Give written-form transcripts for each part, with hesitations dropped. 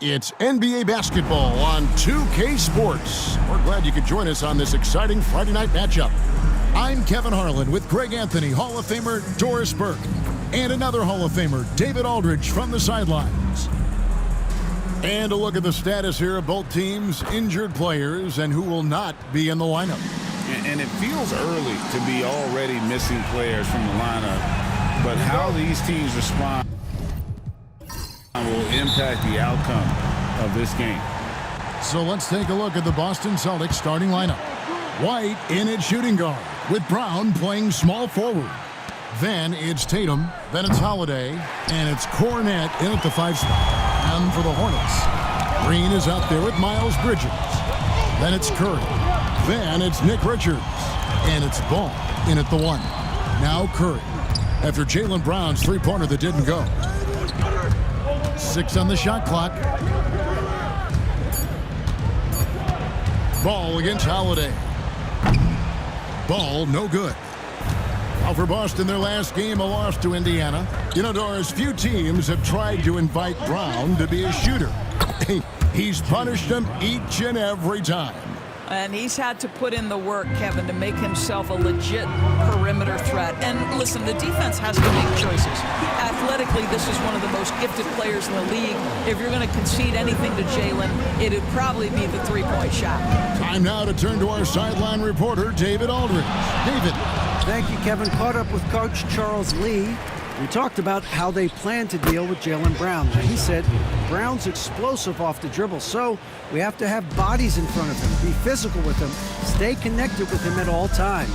It's NBA basketball on 2K Sports. We're glad you could join us on this exciting Friday night matchup. I'm Kevin Harlan with Greg Anthony, Hall of Famer Doris Burke, and another Hall of Famer, David Aldridge, from the sidelines. And a look at the status here of both teams' injured players and who will not be in the lineup. And it feels early to be already missing players from the lineup, but how these teams respond will impact the outcome of this game. So let's take a look at the Boston Celtics starting lineup. White in at shooting guard, with Brown playing small forward. Then it's Tatum, then it's Holiday, and it's Cornet in at the 5 spot. And for the Hornets, Green is out there with Miles Bridges. Then it's Curry. Then it's Nick Richards. And it's Ball in at the 1. Now Curry, after Jaylen Brown's three-pointer that didn't go. 6 on the shot clock. Ball against Holiday. Ball no good. Now for Boston, their last game, a loss to Indiana. You know, Doris, few teams have tried to invite Brown to be a shooter. He's punished them each and every time. And he's had to put in the work, Kevin, to make himself a legit perimeter threat. And listen, the defense has to make choices. Athletically, this is one of the most gifted players in the league. If you're going to concede anything to Jaylen, it'd probably be the three-point shot. Time now to turn to our sideline reporter, David Aldridge. David. Thank you, Kevin. Caught up with Coach Charles Lee. We talked about how they plan to deal with Jaylen Brown. Now, he said Brown's explosive off the dribble, so we have to have bodies in front of him, be physical with him, stay connected with him at all times.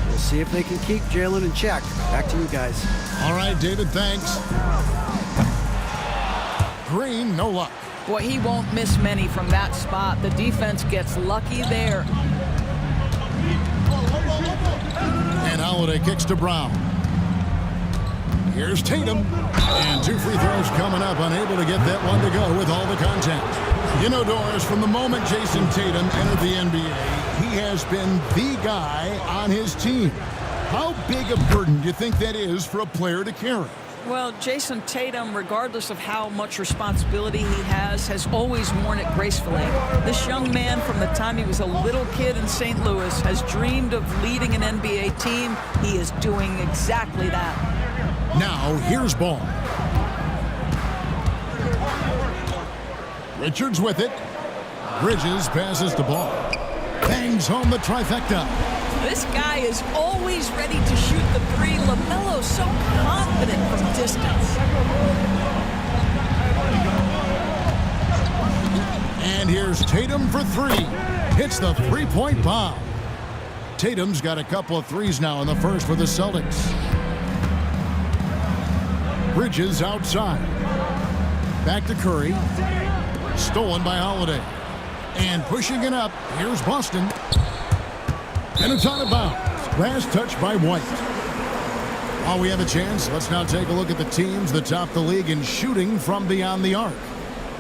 We'll see if they can keep Jaylen in check. Back to you guys. All right, David, thanks. Green, no luck. Boy, he won't miss many from that spot. The defense gets lucky there. And Holiday kicks to Brown. Here's Tatum. And 2 free throws coming up, unable to get that one to go with all the contact. You know, Doris, from the moment Jason Tatum entered the NBA, he has been the guy on his team. How big a burden do you think that is for a player to carry? Well, Jason Tatum, regardless of how much responsibility he has always worn it gracefully. This young man, from the time he was a little kid in St. Louis, has dreamed of leading an NBA team. He is doing exactly that. Now, here's Ball. Richards with it. Bridges passes the ball. Bangs home the trifecta. This guy is always ready to shoot the three. LaMelo's so confident from distance. And here's Tatum for 3. Hits the three-point bomb. Tatum's got a couple of threes now in the first for the Celtics. Bridges outside. Back to Curry. Stolen by Holiday. And pushing it up, here's Boston. And it's out of bounds. Last touch by White. While we have a chance, let's now take a look at the teams that top the league in shooting from beyond the arc.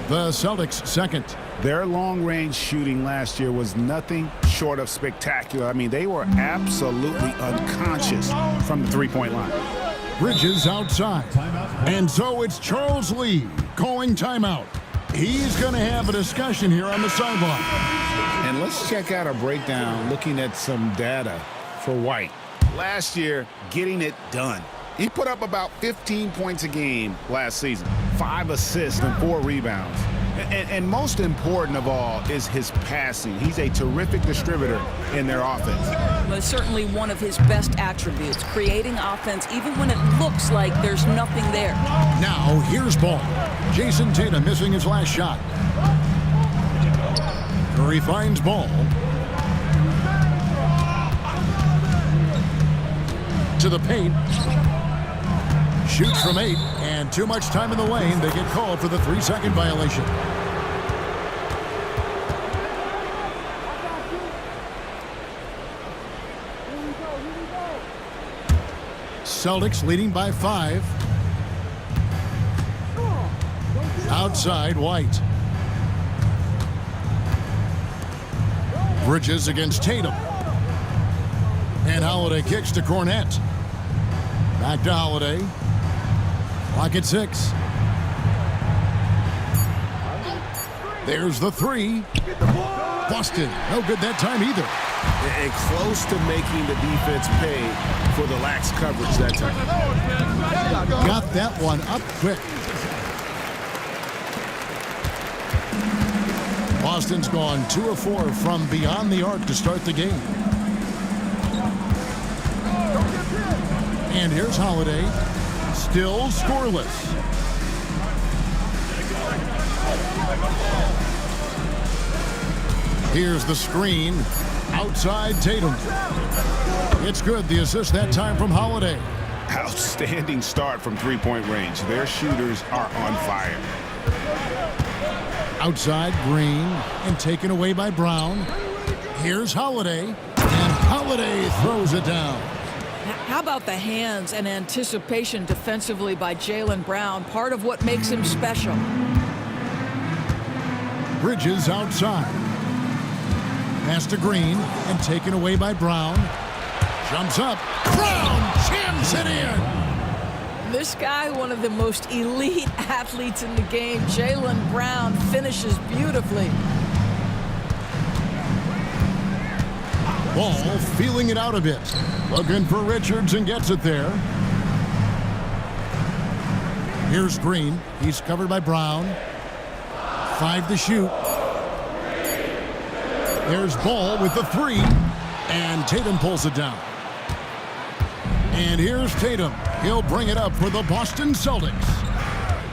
The Celtics second. Their long-range shooting last year was nothing short of spectacular. I mean, they were absolutely unconscious from the three-point line. Bridges outside. And so it's Charles Lee calling timeout. He's going to have a discussion here on the sideline. And let's check out a breakdown looking at some data for White. Last year, getting it done. He put up about 15 points a game last season, 5 assists and 4 rebounds. And most important of all is his passing. He's a terrific distributor in their offense. Well, it's certainly one of his best attributes, creating offense even when it looks like there's nothing there. Now, here's Ball. Jason Tatum missing his last shot. Curry finds Ball. To the paint. Shoots from 8, and too much time in the lane. They get called for the 3-second violation. Celtics leading by 5. Outside, White. Bridges against Tatum. And Holiday kicks to Cornet. Back to Holiday. Clock at 6. There's the three. Busted. No good that time either. And close to making the defense pay for the lax coverage that time. Got that one up quick. Boston's gone 2 of 4 from beyond the arc to start the game. And here's Holiday. Still scoreless. Here's the screen. Outside Tatum. It's good. The assist that time from Holiday. Outstanding start from three-point range. Their shooters are on fire. Outside Green and taken away by Brown. Here's Holiday. And Holiday throws it down. How about the hands and anticipation defensively by Jaylen Brown? Part of what makes him special. Bridges outside. Pass to Green and taken away by Brown. Jumps up. Brown jams it in. This guy, one of the most elite athletes in the game, Jaylen Brown, finishes beautifully. Ball feeling it out a bit. Looking for Richards and gets it there. Here's Green. He's covered by Brown. 5 to shoot. There's Ball with the 3. And Tatum pulls it down. And here's Tatum. He'll bring it up for the Boston Celtics.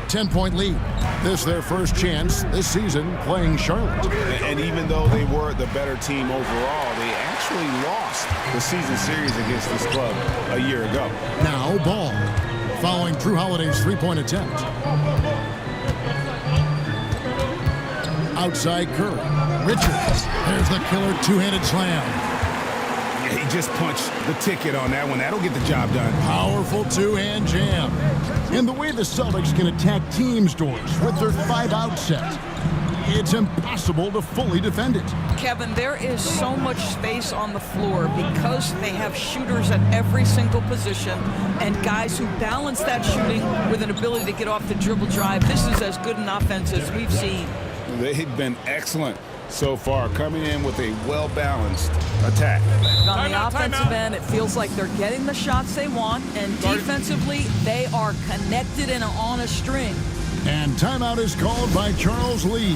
10-point lead. This their first chance this season playing Charlotte. And even though they were the better team overall, they actually lost the season series against this club a year ago. Now Ball, following Drew Holiday's three-point attempt. Outside Curry. Richards. There's the killer two-handed slam. Yeah, he just punched the ticket on that one. That'll get the job done. Powerful two-hand jam. And the way the Celtics can attack teams' doors with their 5-out set, it's impossible to fully defend it. Kevin, there is so much space on the floor because they have shooters at every single position and guys who balance that shooting with an ability to get off the dribble drive. This is as good an offense as we've seen. They've been excellent so far, coming in with a well-balanced attack. On the offensive end, it feels like they're getting the shots they want, and defensively, they are connected and on a string. And timeout is called by Charles Lee.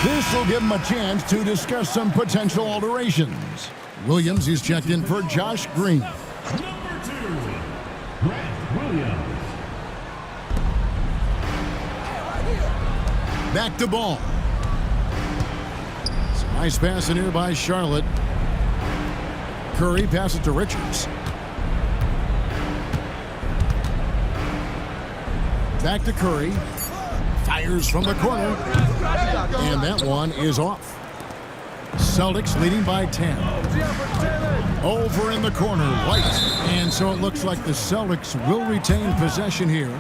This will give him a chance to discuss some potential alterations. Williams is checked in for Josh Green. Number 2, Grant Williams. Back to Ball. Nice pass in here by Charlotte. Curry passes to Richards. Back to Curry. Fires from the corner. And that one is off. Celtics leading by 10. Over in the corner, White. And so it looks like the Celtics will retain possession here.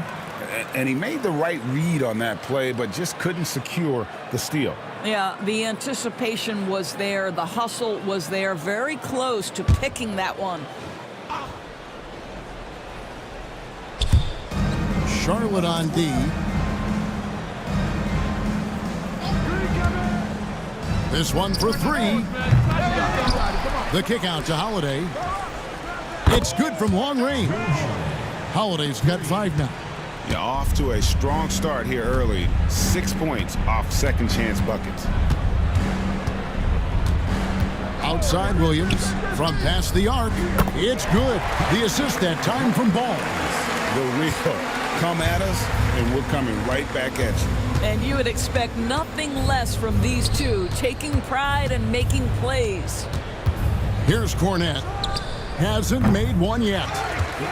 And he made the right read on that play, but just couldn't secure the steal. Yeah, the anticipation was there. The hustle was there. Very close to picking that one. Charlotte on D. This one for 3. The kick out to Holiday. It's good from long range. Holiday's got 5 now. Yeah, off to a strong start here early. 6 points off second chance buckets. Outside Williams from past the arc. It's good. The assist that time from Ball. The real come at us, and we're coming right back at you. And you would expect nothing less from these two, taking pride and making plays. Here's Cornette. Hasn't made one yet.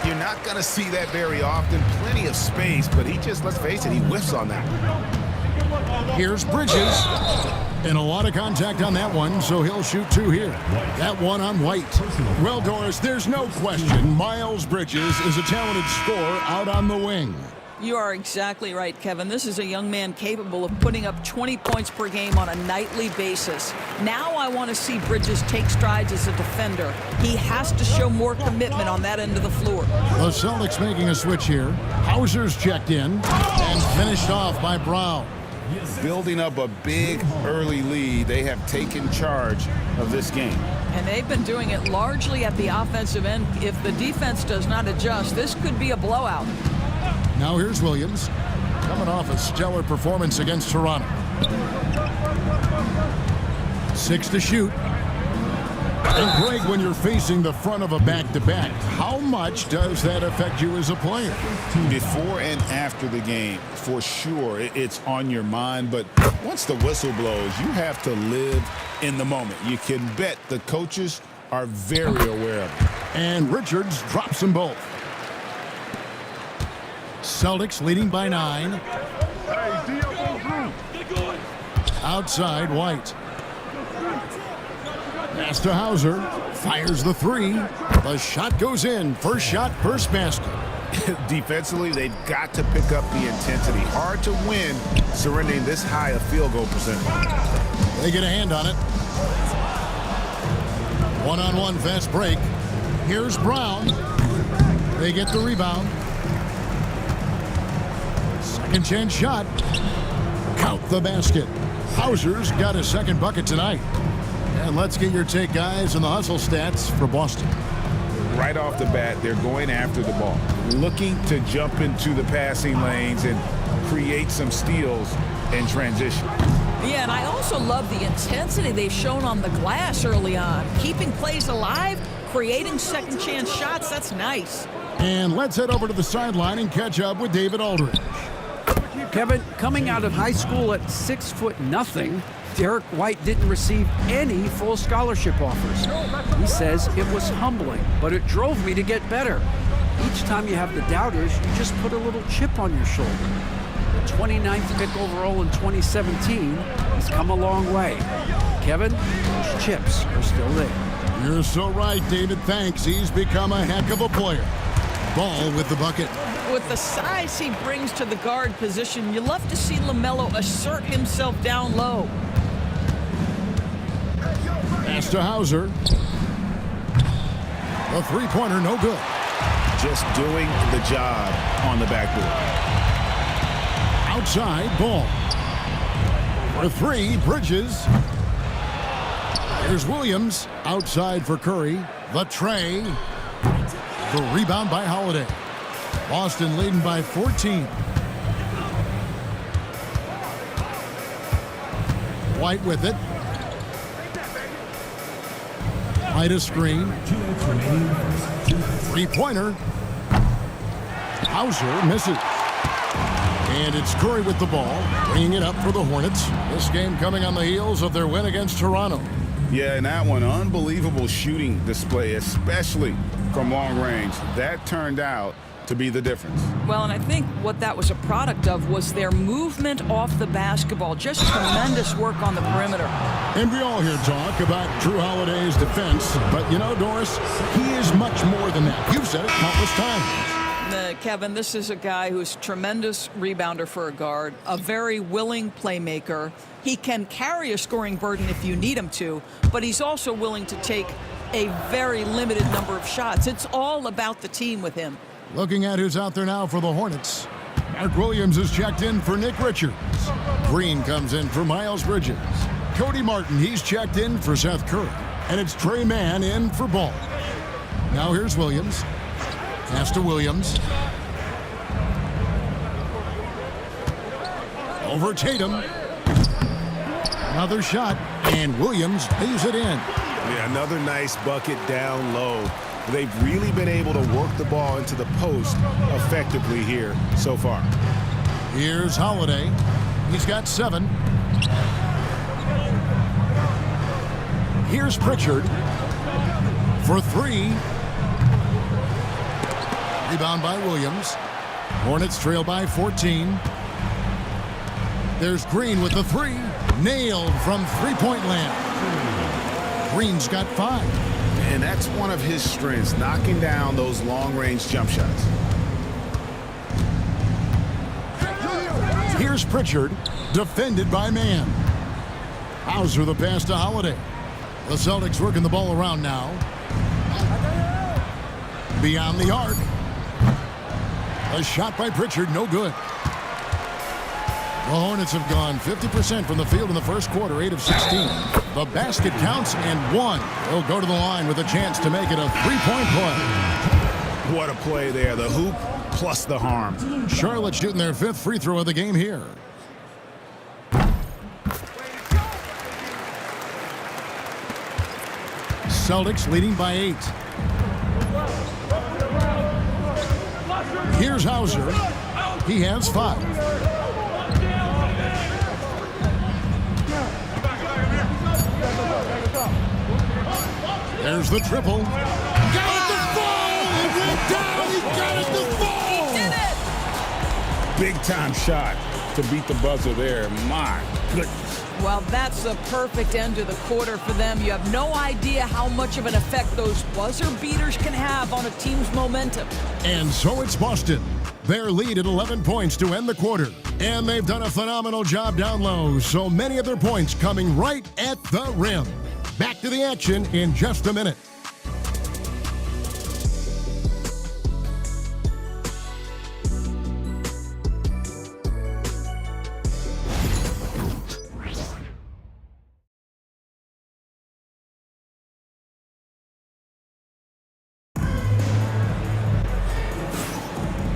You're not going to see that very often. Plenty of space, but he just, let's face it, he whiffs on that. Here's Bridges. And a lot of contact on that one, so he'll shoot 2 here. That one on White. Well, Doris, there's no question Miles Bridges is a talented scorer out on the wing. You are exactly right, Kevin. This is a young man capable of putting up 20 points per game on a nightly basis. Now I want to see Bridges take strides as a defender. He has to show more commitment on that end of the floor. The Celtics making a switch here. Hauser's checked in and finished off by Brown. Building up a big early lead, they have taken charge of this game. And they've been doing it largely at the offensive end. If the defense does not adjust, this could be a blowout. Now here's Williams, coming off a stellar performance against Toronto. 6 to shoot. And Greg, when you're facing the front of a back-to-back, how much does that affect you as a player? Before and after the game, for sure, it's on your mind. But once the whistle blows, you have to live in the moment. You can bet the coaches are very aware of it. And Richards drops them both. Celtics leading by 9. Outside, White. Pass to Hauser. Fires the 3. The shot goes in. First shot, first basket. Defensively, they've got to pick up the intensity. Hard to win surrendering this high a field goal percentage. They get a hand on it. One-on-one fast break. Here's Brown. They get the rebound. Second chance shot. Count the basket. Hauser's got his second bucket tonight. And let's get your take, guys, on the hustle stats for Boston. Right off the bat, they're going after the ball, looking to jump into the passing lanes and create some steals in transition. Yeah, and I also love the intensity they've shown on the glass early on. Keeping plays alive, creating second chance shots, that's nice. And let's head over to the sideline and catch up with David Aldridge. Kevin, coming out of high school at 6'0", Derek White didn't receive any full scholarship offers. He says it was humbling, but it drove me to get better. Each time you have the doubters, you just put a little chip on your shoulder. The 29th pick overall in 2017 has come a long way. Kevin, those chips are still there. You're so right, David. Thanks. He's become a heck of a player. Ball with the bucket. With the size he brings to the guard position, you love to see LaMelo assert himself down low. Pass to Hauser. The three-pointer, no good. Just doing the job on the backboard. Outside, Ball. For 3, Bridges. Here's Williams. Outside for Curry. The tray. The rebound by Holiday. Boston leading by 14. White with it. White a screen. Three-pointer. Hauser misses. And it's Curry with the ball, bringing it up for the Hornets. This game coming on the heels of their win against Toronto. Yeah, and that one, unbelievable shooting display, especially from long range. That turned out to be the difference. Well, and I think what that was a product of was their movement off the basketball. Just tremendous work on the perimeter. And we all hear talk about Drew Holiday's defense, but you know, Doris, he is much more than that. You've said it countless times. Kevin, this is a guy who's a tremendous rebounder for a guard, a very willing playmaker. He can carry a scoring burden if you need him to, but he's also willing to take a very limited number of shots. It's all about the team with him. Looking at who's out there now for the Hornets. Mark Williams is checked in for Nick Richards. Green comes in for Miles Bridges. Cody Martin, he's checked in for Seth Curry. And it's Trey Mann in for Ball. Now here's Williams. Pass to Williams. Over Tatum. Another shot, and Williams lays it in. Yeah, another nice bucket down low. They've really been able to work the ball into the post effectively here so far. Here's Holiday. He's got 7. Here's Pritchard for 3. Rebound by Williams. Hornets trail by 14. There's Green with the 3. Nailed from three-point land. Green's got 5. And that's one of his strengths, knocking down those long-range jump shots. Here's Pritchard, defended by Mann. Hauser the pass to Holiday. The Celtics working the ball around now. Beyond the arc. A shot by Pritchard, no good. The Hornets have gone 50% from the field in the first quarter, 8 of 16. The basket counts and one. They'll go to the line with a chance to make it a three-point play. What a play there. The hoop plus the harm. Charlotte shooting their 5th free throw of the game here. Celtics leading by 8. Here's Hauser. He has 5. There's the triple. Got it to fall! It went down! He got it to fall! He did it! Big time shot to beat the buzzer there. My goodness. Well, that's the perfect end to the quarter for them. You have no idea how much of an effect those buzzer beaters can have on a team's momentum. And so it's Boston. Their lead at 11 points to end the quarter. And they've done a phenomenal job down low, so many of their points coming right at the rim. Back to the action in just a minute.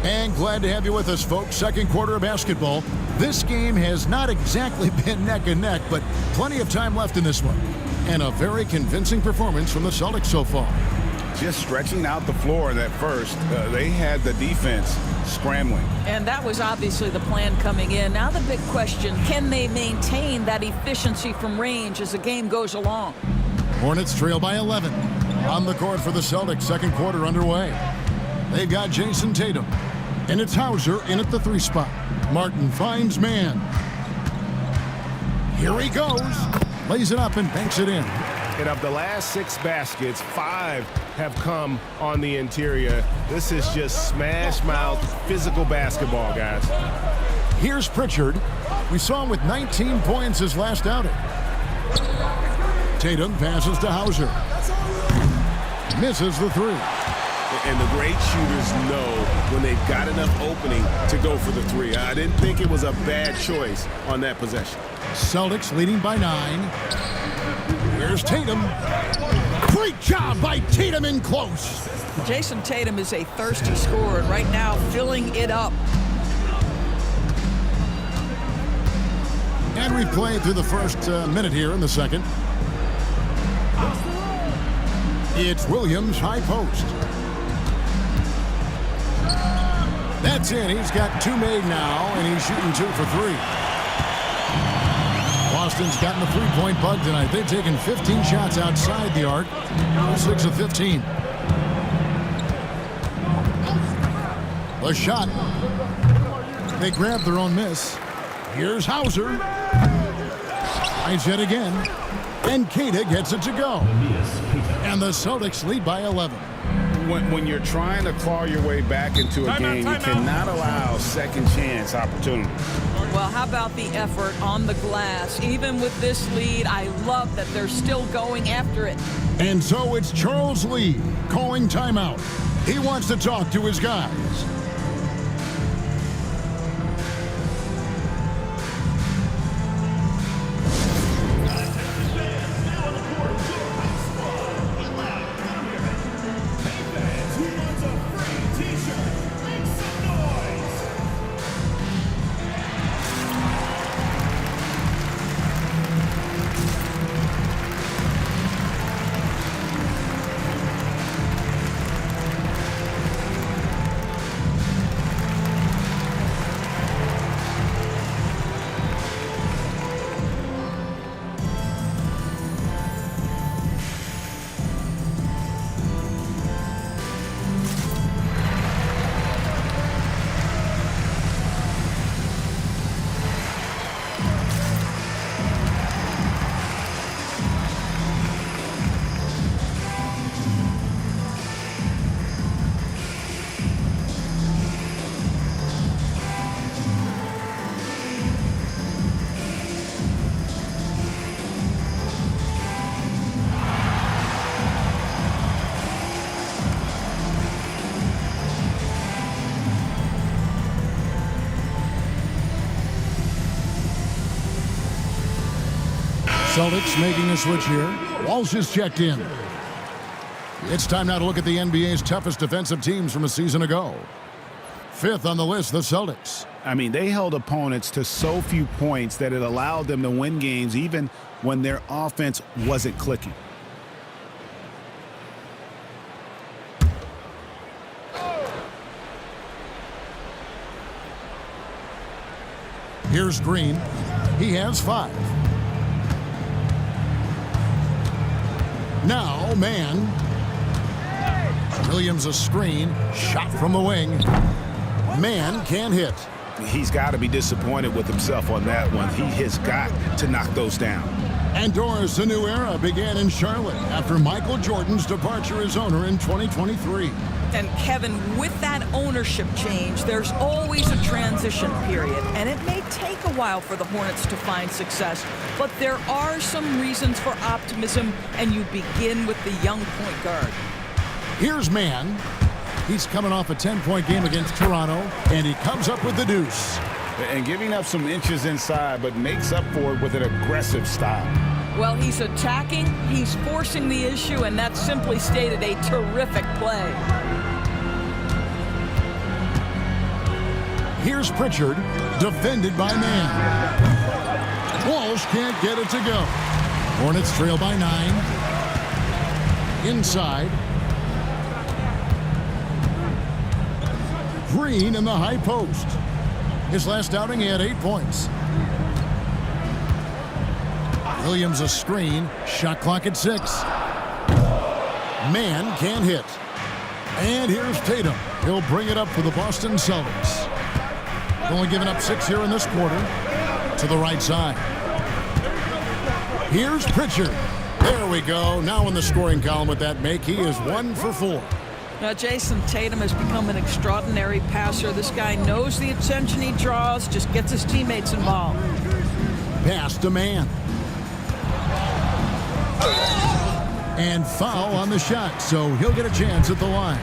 And glad to have you with us, folks. Second quarter of basketball. This game has not exactly been neck and neck, but plenty of time left in this one. And a very convincing performance from the Celtics so far. Just stretching out the floor in that first. They had the defense scrambling. And that was obviously the plan coming in. Now the big question, can they maintain that efficiency from range as the game goes along? Hornets trail by 11. On the court for the Celtics, second quarter underway. They've got Jason Tatum. And it's Hauser in at the 3 spot. Martin finds man. Here he goes. Lays it up and banks it in. And of the last 6 baskets, 5 have come on the interior. This is just smash mouth physical basketball, guys. Here's Pritchard. We saw him with 19 points his last outing. Tatum passes to Hauser. Misses the 3. And the great shooters know when they've got enough opening to go for the 3. I didn't think it was a bad choice on that possession. Celtics leading by 9. Here's Tatum. Great job by Tatum in close. Jason Tatum is a thirsty scorer, and right now filling it up. And we've played through the first minute here in the second. It's Williams, high post. That's in. He's got 2 made now, and he's shooting 2 for 3. Boston's gotten the three-point bug tonight. They've taken 15 shots outside the arc. 6 of 15. The shot. They grab their own miss. Here's Hauser. Tries it again. And Kata gets it to go. And the Celtics lead by 11. When you're trying to claw your way back into a game, you cannot allow second chance opportunity. Well, how about the effort on the glass? Even with this lead, I love that they're still going after it. And so it's Charles Lee calling timeout. He wants to talk to his guys. Celtics making a switch here. Walsh is checked in. It's time now to look at the NBA's toughest defensive teams from a season ago. Fifth on the list, the Celtics. I mean, they held opponents to so few points that it allowed them to win games even when their offense wasn't clicking. Here's Green. He has 5. Now, man. Williams a screen. Shot from the wing. Man can't hit. He's got to be disappointed with himself on that one. He has got to knock those down. And Doris, a new era began in Charlotte after Michael Jordan's departure as owner in 2023. And Kevin, with that ownership change, there's always a transition period, and it may take a while for the Hornets to find success, but there are some reasons for optimism, and you begin with the young point guard. Here's Man. He's coming off a 10-point game against Toronto, and he comes up with the deuce. And giving up some inches inside, but makes up for it with an aggressive style. Well, he's attacking, he's forcing the issue, and that's simply stated a terrific play. Here's Pritchard, defended by Man. Walsh can't get it to go. Hornets trail by 9. Inside. Green in the high post. His last outing, he had 8 points. Williams a screen. Shot clock at 6. Man can't hit. And here's Tatum. He'll bring it up for the Boston Celtics. Only giving up 6 here in this quarter. To the right side. Here's Pritchard. There we go. Now in the scoring column with that make. He is 1 for 4. Now, Jason Tatum has become an extraordinary passer. This guy knows the attention he draws, just gets his teammates involved. Pass to Man. And foul on the shot, so he'll get a chance at the line.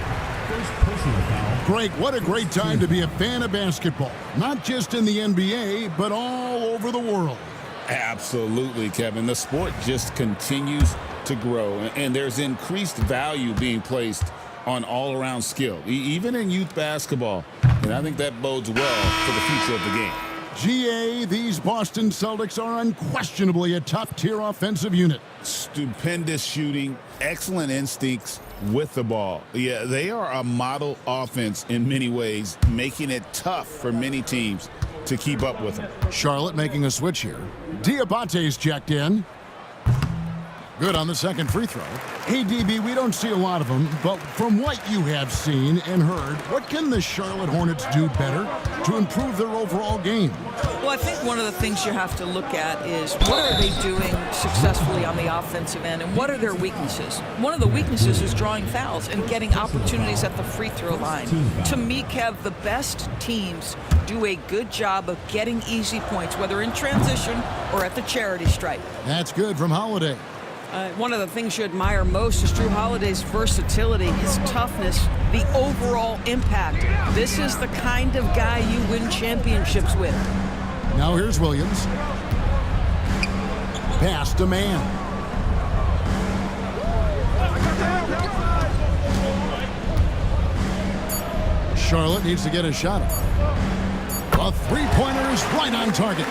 Greg, what a great time to be a fan of basketball. Not just in the NBA, but all over the world. Absolutely, Kevin. The sport just continues to grow, and there's increased value being placed on all-around skill, even in youth basketball. And I think that bodes well for the future of the game. GA, these Boston Celtics are unquestionably a top-tier offensive unit. Stupendous shooting, excellent instincts with the ball. Yeah, they are a model offense in many ways, making it tough for many teams to keep up with them. Charlotte making a switch here. Diabate's checked in. Good on the second free throw. Hey, DB, we don't see a lot of them, but from what you have seen and heard, what can the Charlotte Hornets do better to improve their overall game? Well, I think one of the things you have to look at is what are they doing successfully on the offensive end, and what are their weaknesses? One of the weaknesses is drawing fouls and getting opportunities at the free throw line. To me, Kev, the best teams do a good job of getting easy points, whether in transition or at the charity stripe. That's good from Holiday. One of the things you admire most is Drew Holiday's versatility, his toughness, the overall impact. This is the kind of guy you win championships with. Now here's Williams. Pass to Man. Charlotte needs to get a shot up. A three-pointer is right on target.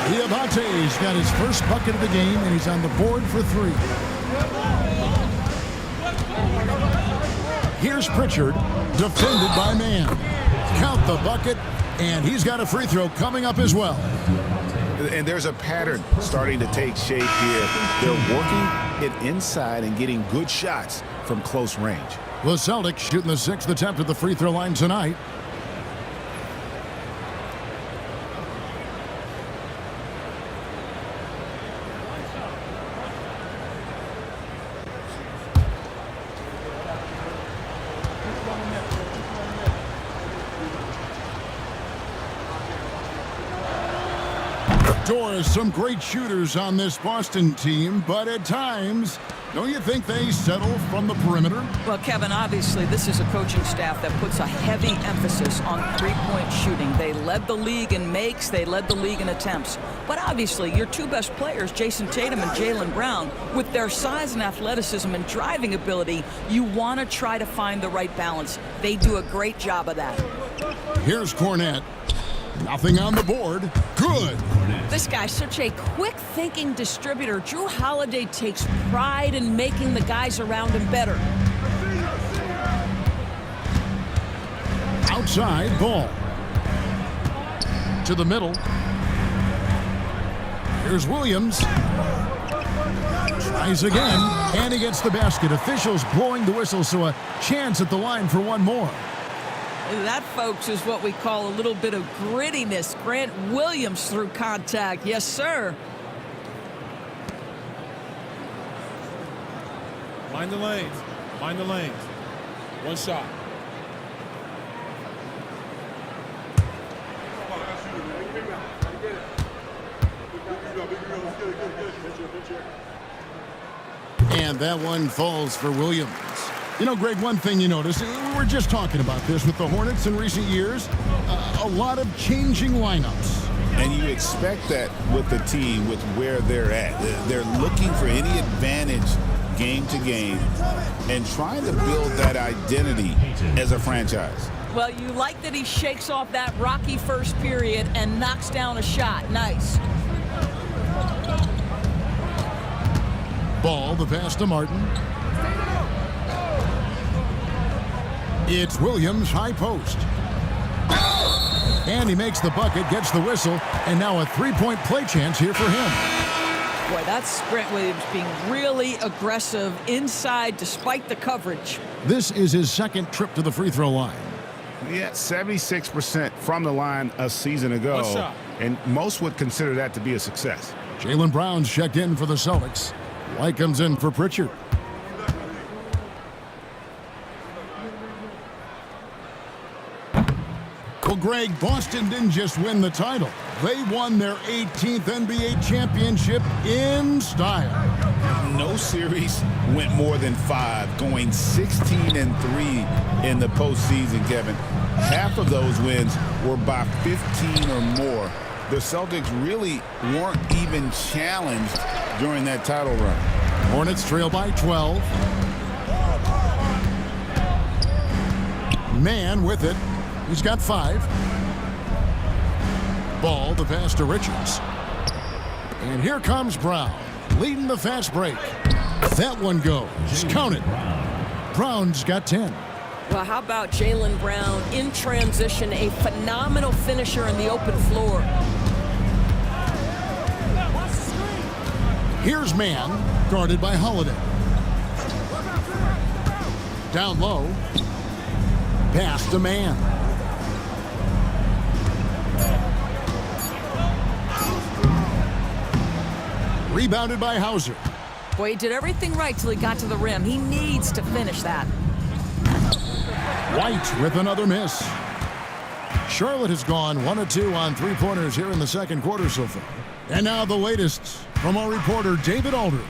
Diabate's got his first bucket of the game, and he's on the board for 3. Here's Pritchard, defended by Man. Count the bucket, and he's got a free throw coming up as well. And there's a pattern starting to take shape here. They're working it inside and getting good shots from close range. The Celtics shooting the 6th attempt at the free throw line tonight. Doris, some great shooters on this Boston team, but at times Don't you think they settle from the perimeter? Well, Kevin, obviously this is a coaching staff that puts a heavy emphasis on three-point shooting. They led the league in makes, they led the league in attempts. But obviously your two best players, Jason Tatum and Jaylen Brown, with their size and athleticism and driving ability, you want to try to find the right balance. They do a great job of that. Here's Cornette. Nothing on the board. Good. This guy's such a quick-thinking distributor. Drew Holiday takes pride in making the guys around him better. Outside ball. To the middle. Here's Williams. Tries again, and he gets the basket. Officials blowing the whistle, so a chance at the line for one more. That, folks, is what we call a little bit of grittiness. Grant Williams through contact. Yes, sir. Mind the lanes. Mind the lanes. One shot. And that one falls for Williams. You know, Greg, one thing you notice, we were just talking about this with the Hornets in recent years, a lot of changing lineups. And you expect that with the team, with where they're at. They're looking for any advantage game to game and trying to build that identity as a franchise. Well, you like that he shakes off that rocky first period and knocks down a shot. Nice. Ball, the pass to Martin. It's Williams, high post. And he makes the bucket, gets the whistle, and now a three-point play chance here for him. Boy, that's Grant Williams being really aggressive inside despite the coverage. This is his second trip to the free throw line. Yeah, 76% from the line a season ago. One shot. And most would consider that to be a success. Jaylen Brown's checked in for the Celtics. White comes in for Pritchard. Well, Greg, Boston didn't just win the title. They won their 18th NBA championship in style. No series went more than 5, going 16-3 in the postseason, Kevin. Half of those wins were by 15 or more. The Celtics really weren't even challenged during that title run. Hornets trail by 12. Man with it. He's got 5. Ball, the pass to Richards. And here comes Brown, leading the fast break. That one goes. Count it. Brown's got 10. Well, how about Jaylen Brown in transition, a phenomenal finisher in the open floor. Here's man, guarded by Holiday. Down low. Pass to man. Rebounded by Hauser. Boy, he did everything right till he got to the rim. He needs to finish that. White with another miss. Charlotte has gone 1 of 2 on three-pointers here in the second quarter so far. And now the latest from our reporter, David Aldridge.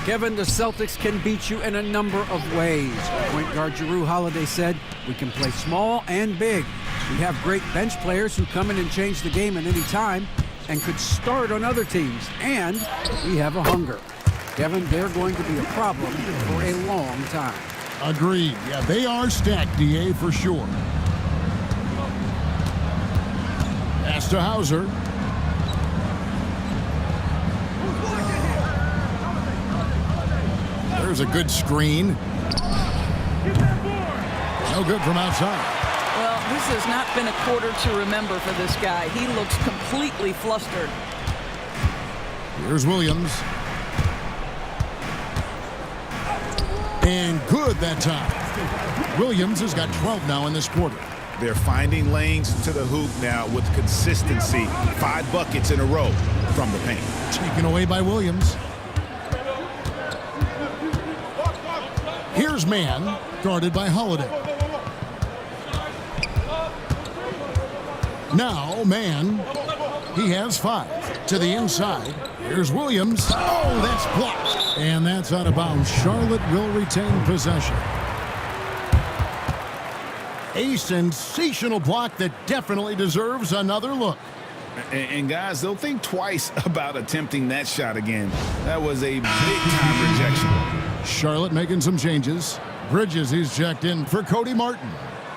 Kevin, the Celtics can beat you in a number of ways. Point guard Jrue Holiday said, we can play small and big. We have great bench players who come in and change the game at any time and could start on other teams. And we have a hunger. Kevin, they're going to be a problem for a long time. Agreed. Yeah, they are stacked, DA, for sure. Pass to Hauser. There's a good screen. No good from outside. Well, this has not been a quarter to remember for this guy. He looks completely flustered. Here's Williams. And good that time. Williams has got 12 now in this quarter. They're finding lanes to the hoop now with consistency. 5 buckets in a row from the paint. Taken away by Williams. Here's man, guarded by Holiday. Now, man, he has 5. To the inside. Here's Williams. Oh, that's blocked. And that's out of bounds. Charlotte will retain possession. A sensational block that definitely deserves another look. And guys, they'll think twice about attempting that shot again. That was a big-time rejection. Charlotte making some changes. Bridges, he's checked in for Cody Martin.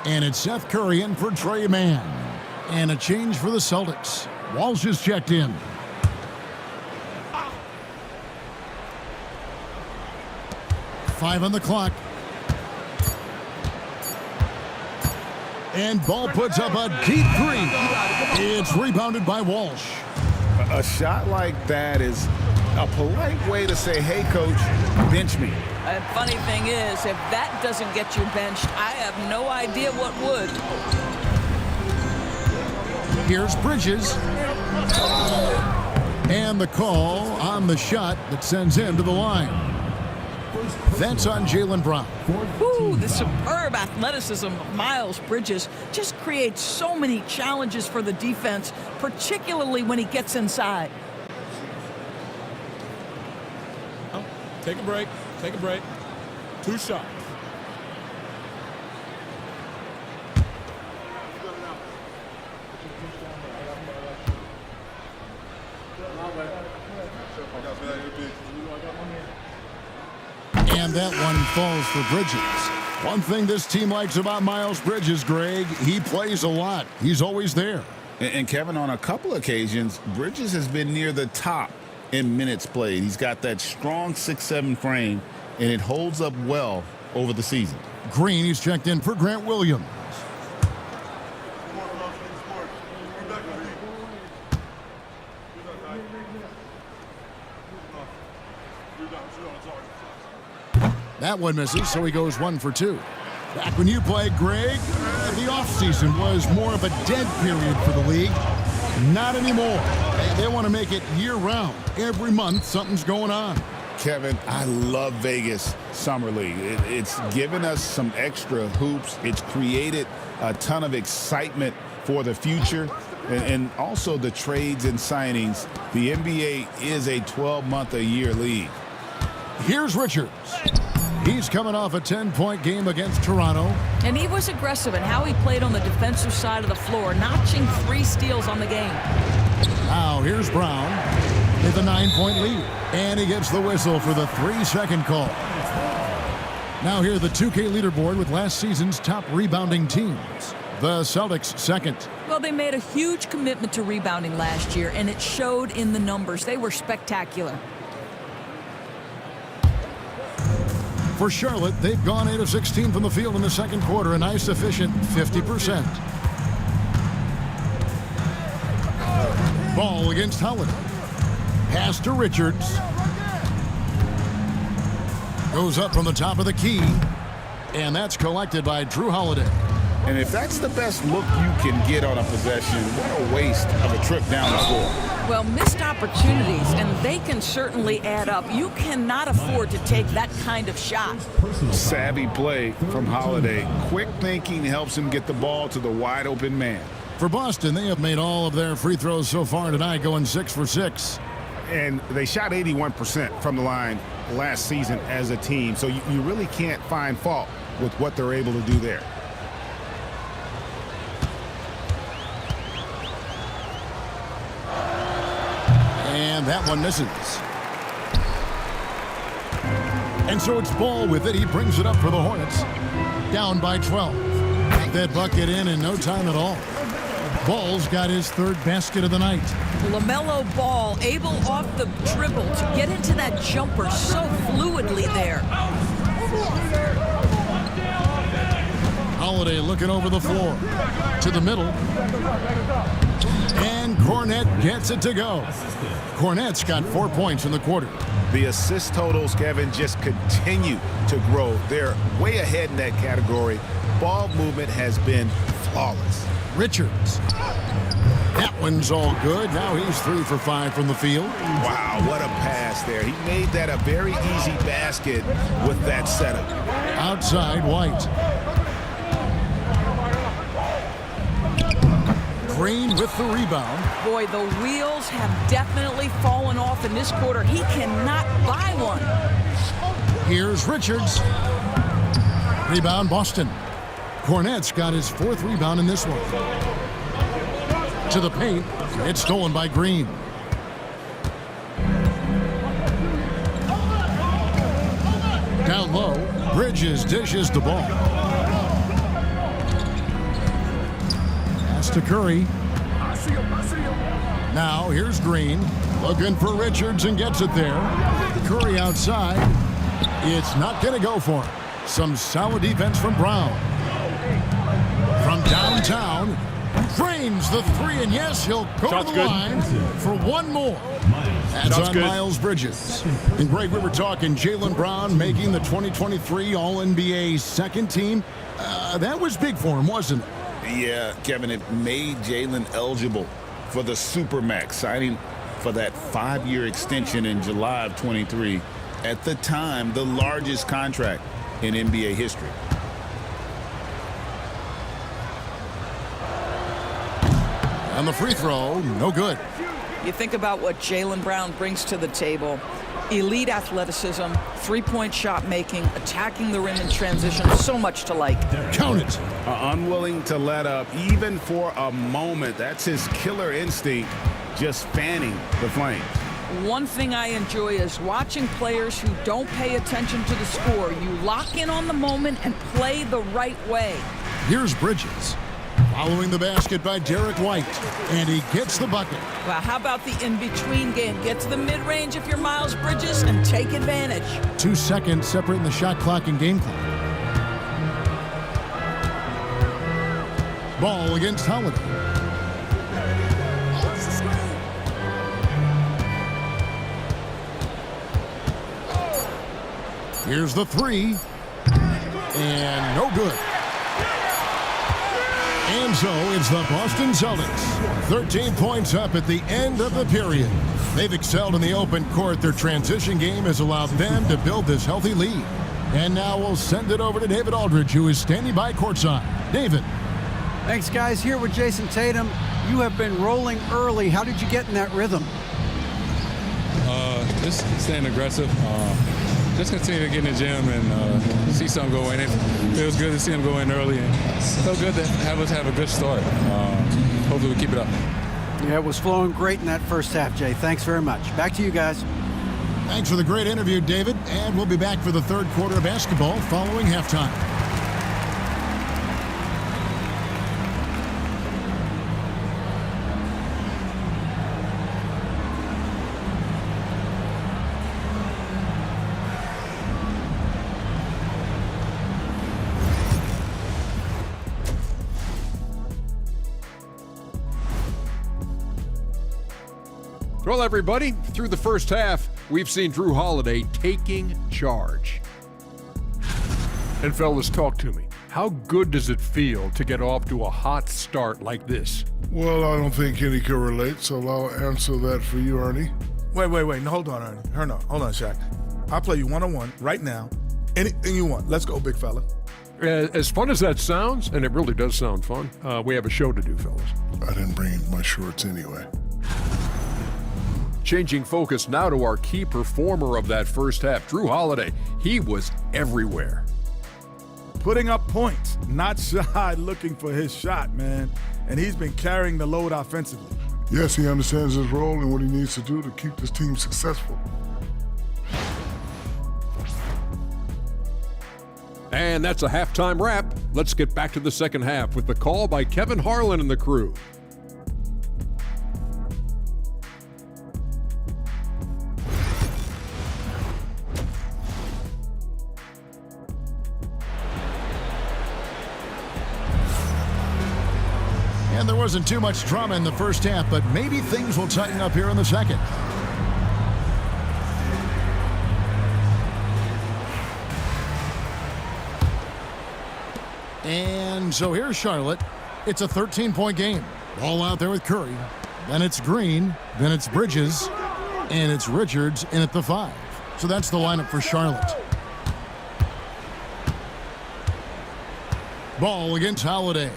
And it's Seth Curry in for Trey Mann. And a change for the Celtics. Walsh is checked in. Five on the clock. And ball puts up a deep three. It's rebounded by Walsh. A shot like that is a polite way to say, hey, coach, bench me. And funny thing is, if that doesn't get you benched, I have no idea what would. Here's Bridges. And the call on the shot that sends him to the line. That's on Jaylen Brown. Ooh, the superb athleticism of Miles Bridges just creates so many challenges for the defense, particularly when he gets inside. Take a break. Take a break. 2 shots. And that one falls for Bridges. One thing this team likes about Miles Bridges, Greg, he plays a lot. He's always there. And Kevin, on a couple occasions, Bridges has been near the top in minutes played. He's got that strong 6'7" frame, and it holds up well over the season. Green, he's checked in for Grant Williams. That one misses, so he goes 1 for 2. Back when you played, Greg, the offseason was more of a dead period for the league. Not anymore. They want to make it year-round. Every month, something's going on. Kevin, I love Vegas Summer League. It's given us some extra hoops. It's created a ton of excitement for the future. And also the trades and signings. The NBA is a 12-month-a-year league. Here's Richards. He's coming off a 10-point game against Toronto. And he was aggressive in how he played on the defensive side of the floor, notching 3 steals on the game. Now here's Brown with a 9-point lead. And he gets the whistle for the 3-second call. Now here the 2K leaderboard with last season's top rebounding teams. The Celtics second. Well, they made a huge commitment to rebounding last year, and it showed in the numbers. They were spectacular. For Charlotte, they've gone 8 of 16 from the field in the second quarter, a nice efficient 50%. Ball against Holiday. Pass to Richards. Goes up from the top of the key. And that's collected by Drew Holiday. And if that's the best look you can get on a possession, what a waste of a trip down the floor. Well, missed opportunities, and they can certainly add up. You cannot afford to take that kind of shot. Savvy play from Holiday. Quick thinking helps him get the ball to the wide open man. For Boston, they have made all of their free throws so far tonight, going 6 for 6. And they shot 81% from the line last season as a team. So you really can't find fault with what they're able to do there. And that one misses. And so it's Ball with it. He brings it up for the Hornets. Down by 12. Make that bucket in no time at all. Ball's got his 3rd basket of the night. LaMelo Ball able off the dribble to get into that jumper so fluidly there. Holiday looking over the floor. To the middle. And Cornette gets it to go. Cornette's got 4 points in the quarter. The assist totals, Kevin, just continue to grow. They're way ahead in that category. Ball movement has been flawless. Richards. That one's all good. Now he's 3 for 5 from the field. Wow, what a pass there. He made that a very easy basket with that setup. Outside, White. Green with the rebound. Boy, the wheels have definitely fallen off in this quarter. He cannot buy one. Here's Richards. Rebound, Boston. Hornets got his 4th rebound in this one. To the paint. It's stolen by Green. Down low. Bridges dishes the ball. Pass to Curry. Now here's Green. Looking for Richards and gets it there. Curry outside. It's not going to go for him. Some solid defense from Brown. From downtown, drains the 3, and yes, he'll go to the line for one more. That's on Miles Bridges. And Greg, we were talking Jaylen Brown making the 2023 All-NBA second team. That was big for him, wasn't it? Yeah, Kevin, it made Jaylen eligible for the Supermax, signing for that 5-year extension in July of 23. At the time, the largest contract in NBA history. And the free throw, no good. You think about what Jaylen Brown brings to the table. Elite athleticism, three-point shot making, attacking the rim in transition, so much to like. Count it. Unwilling to let up even for a moment. That's his killer instinct, just fanning the flames. One thing I enjoy is watching players who don't pay attention to the score. You lock in on the moment and play the right way. Here's Bridges. Following the basket by Derek White. And he gets the bucket. Well, how about the in-between game? Get to the mid-range if you're Miles Bridges and take advantage. 2 seconds separating the shot clock and game clock. Ball against Holiday. Here's the 3. And no good. And so it's the Boston Celtics. 13 points up at the end of the period. They've excelled in the open court. Their transition game has allowed them to build this healthy lead. And now we'll send it over to David Aldridge, who is standing by courtside. David. Thanks, guys. Here with Jason Tatum. You have been rolling early. How did you get in that rhythm? Just staying aggressive. Just continue to get in the gym and see something go in. It feels good to see him go in early, and so good to have us have a good start. Hopefully we keep it up. Yeah, it was flowing great in that first half, Jay. Thanks very much. Back to you guys. Thanks for the great interview, David. And we'll be back for the third quarter of basketball following halftime. Well, everybody, through the first half, we've seen Jrue Holiday taking charge. And fellas, talk to me. How good does it feel to get off to a hot start like this? Well, I don't think any can relate, so I'll answer that for you, Ernie. Wait. No, hold on, Ernie. Hold on, Shaq. I'll play you one-on-one right now. Anything you want. Let's go, big fella. As fun as that sounds, and it really does sound fun, we have a show to do, fellas. I didn't bring my shorts anyway. Changing focus now to our key performer of that first half, Jrue Holiday. He was everywhere. Putting up points, not shy looking for his shot, man. And he's been carrying the load offensively. Yes, he understands his role and what he needs to do to keep this team successful. And that's a halftime wrap. Let's get back to the second half with the call by Kevin Harlan and the crew. And there wasn't too much drama in the first half, but maybe things will tighten up here in the second. And so here's Charlotte. It's a 13-point game. Ball out there with Curry. Then it's Green. Then it's Bridges. And it's Richards in at the 5. So that's the lineup for Charlotte. Ball against Holiday.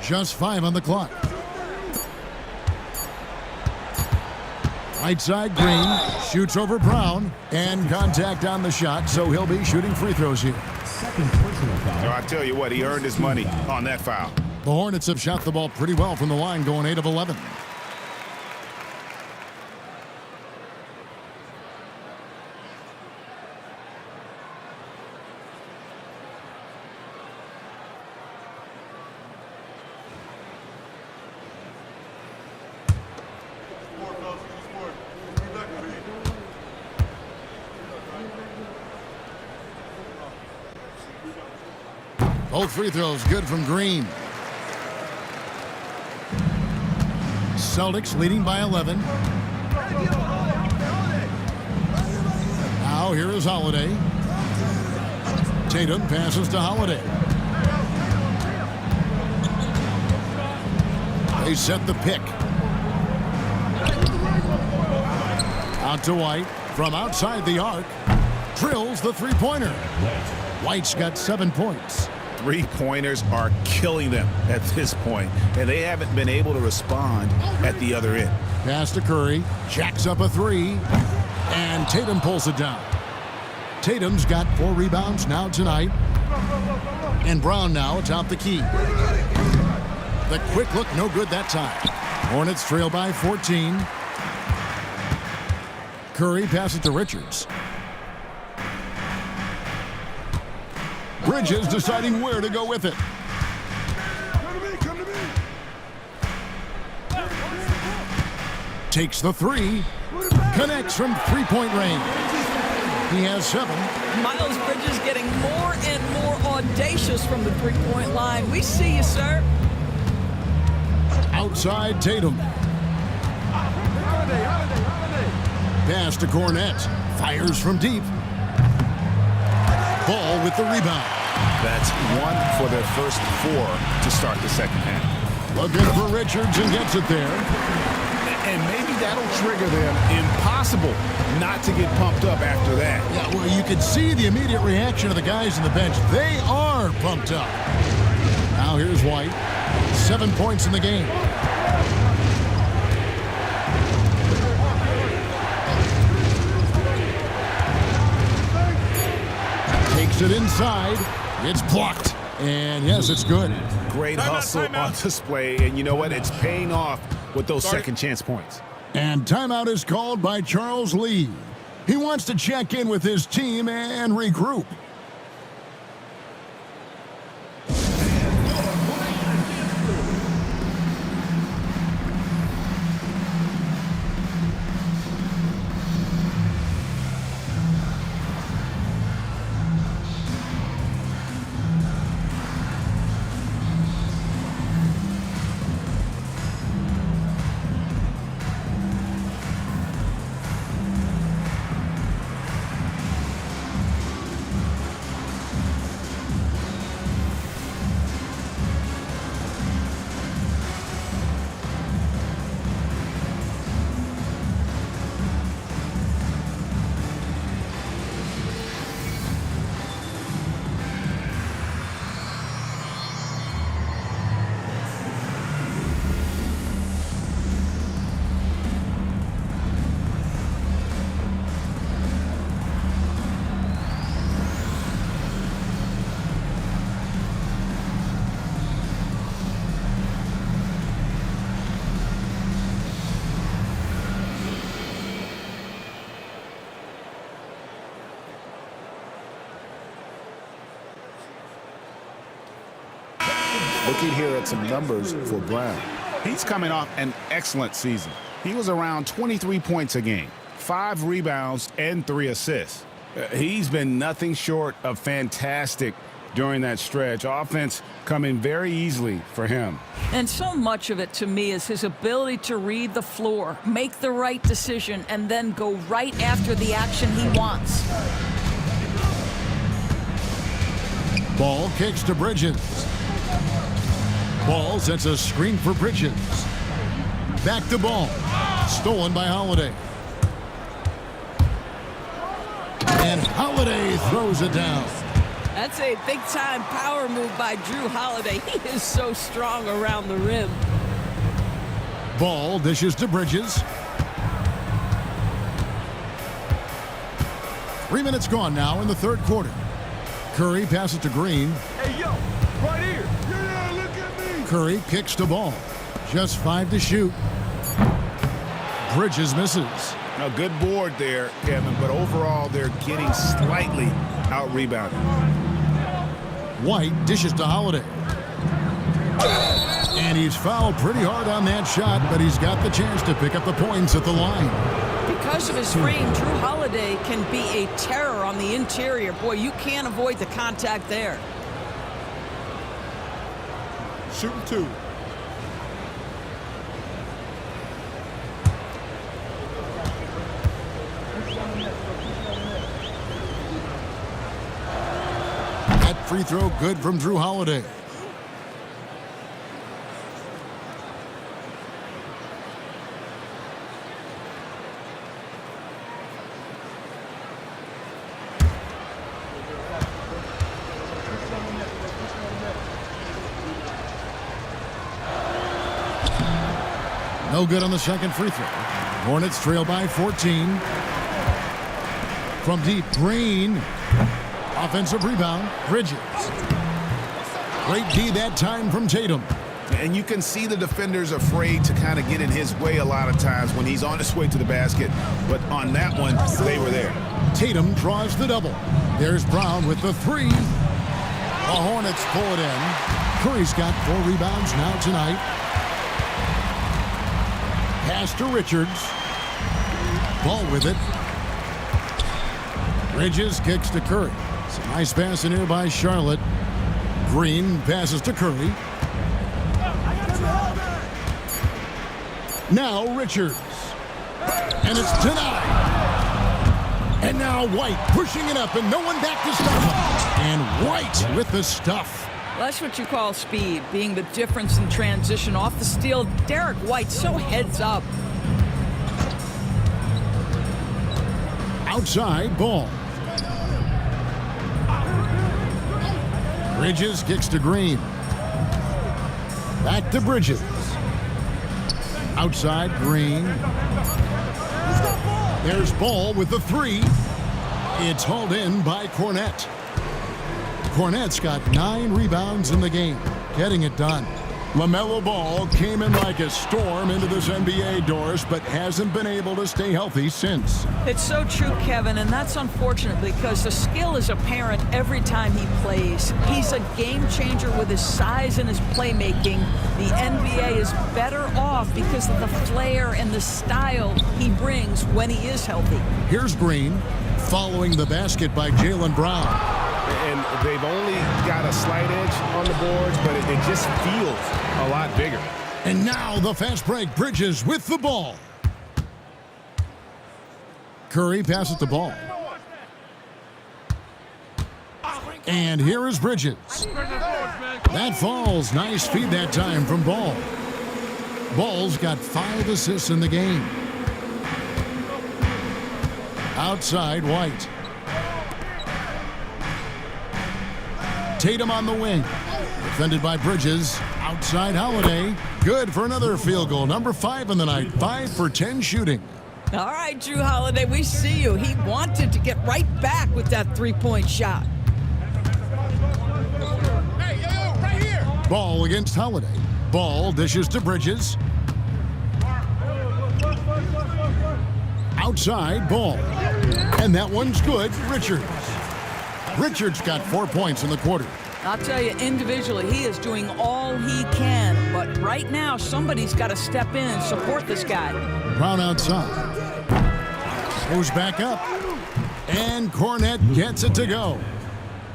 Just 5 on the clock. Right side, Green shoots over Brown, and contact on the shot, so he'll be shooting free throws here. Second personal foul. I tell you what, he earned his money on that foul. The Hornets have shot the ball pretty well from the line, going 8 of 11. Both free throws good from Green. Celtics leading by 11. Now here is Holiday. Tatum passes to Holiday. They set the pick. Out to White from outside the arc. Drills the three-pointer. White's got 7 points. Three-pointers are killing them at this point, and they haven't been able to respond at the other end. Pass to Curry, jacks up a three, and Tatum pulls it down. Tatum's got 4 rebounds now tonight, and Brown now atop the key. The quick look, no good that time. Hornets trail by 14. Curry passes to Richards. Bridges deciding where to go with it. Takes the three. Connects from three-point range. He has 7. Miles Bridges getting more and more audacious from the three-point line. We see you, sir. Outside Tatum. Pass to Cornette. Fires from deep. Ball with the rebound. That's 1 for their first 4 to start the second half. Looking for Richards and gets it there. And maybe that'll trigger them. Impossible not to get pumped up after that. Yeah, well, you could see the immediate reaction of the guys on the bench. They are pumped up. Now here's White. 7 points in the game. Takes it inside. It's blocked. And yes, it's good. Great hustle on display. And you know what? It's paying off with those second chance points. And timeout is called by Charles Lee. He wants to check in with his team and regroup. Looking here at some numbers for Brown. He's coming off an excellent season. He was around 23 points a game, 5 rebounds, and 3 assists. He's been nothing short of fantastic during that stretch. Offense coming very easily for him. And so much of it to me is his ability to read the floor, make the right decision, and then go right after the action he wants. Ball kicks to Bridges. Ball sets a screen for Bridges. Back to Ball. Stolen by Holiday. And Holiday throws it down. That's a big-time power move by Drew Holiday. He is so strong around the rim. Ball dishes to Bridges. 3 minutes gone now in the third quarter. Curry passes to Green. Hey, yo, right here. Yeah, look at me. Curry kicks the ball. Just 5 to shoot. Bridges misses. A good board there, Kevin, but overall they're getting slightly out-rebounded. White dishes to Holiday. And he's fouled pretty hard on that shot, but he's got the chance to pick up the points at the line. Because of his frame, Drew Holiday can be a terror on the interior. Boy, you can't avoid the contact there. Shooting 2. That free throw good from Drew Holiday. No good on the second free throw. Hornets trail by 14. From deep, Green. Offensive rebound, Bridges. Great D that time from Tatum. And you can see the defenders afraid to kind of get in his way a lot of times when he's on his way to the basket. But on that one, they were there. Tatum draws the double. There's Brown with the 3. The Hornets pull it in. Curry's got 4 rebounds now tonight. Pass to Richards. Ball with it. Bridges kicks to Curry. It's a nice pass in here by Charlotte. Green passes to Curry. Now Richards. And it's denied. And now White pushing it up and no one back to stop him. And White with the stuff. That's what you call speed, being the difference in transition off the steal. Derek White so heads up. Outside ball. Bridges kicks to Green. Back to Bridges. Outside Green. There's Ball with the 3. It's hauled in by Cornette. Cornette's got 9 rebounds in the game, getting it done. LaMelo Ball came in like a storm into this NBA, Doris, but hasn't been able to stay healthy since. It's so true, Kevin, and that's unfortunate because the skill is apparent every time he plays. He's a game changer with his size and his playmaking. The NBA is better off because of the flair and the style he brings when he is healthy. Here's Green, following the basket by Jaylen Brown. And they've only got a slight edge on the boards, but it just feels a lot bigger. And now the fast break. Bridges with the ball. Curry passes the ball. And here is Bridges. That falls. Nice feed that time from Ball. Ball's got 5 assists in the game. Outside White. Tatum on the wing. Defended by Bridges. Outside Holiday. Good for another field goal. Number 5 in the night. 5 for 10 shooting. All right, Drew Holiday, we see you. He wanted to get right back with that three-point shot. Hey, yo, right here. Ball against Holiday. Ball dishes to Bridges. Outside Ball. And that one's good. Richards. Richards got 4 points in the quarter. I'll tell you, individually, he is doing all he can. But right now, somebody's got to step in and support this guy. Brown outside. Goes back up. And Cornette gets it to go.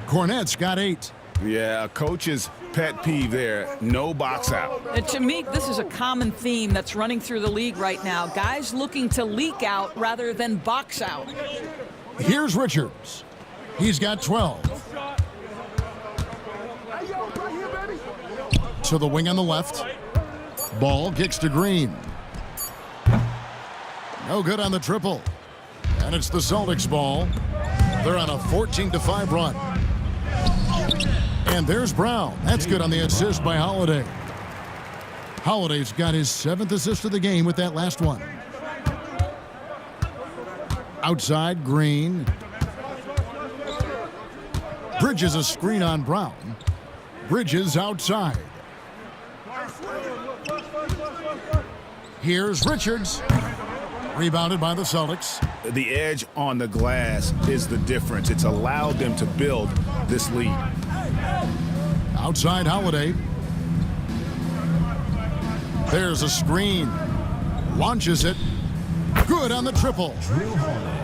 Cornette's got 8. Yeah, a coach's pet peeve there. No box out. And to me, this is a common theme that's running through the league right now. Guys looking to leak out rather than box out. Here's Richards. He's got 12. To the wing on the left. Ball kicks to Green. No good on the triple. And it's the Celtics ball. They're on a 14-5 run. And there's Brown. That's good on the assist by Holiday. Holiday's got his 7th assist of the game with that last one. Outside Green. Bridges a screen on Brown. Bridges outside. Here's Richards. Rebounded by the Celtics. The edge on the glass is the difference. It's allowed them to build this lead. Outside Holiday. There's a screen. Launches it. Good on the triple.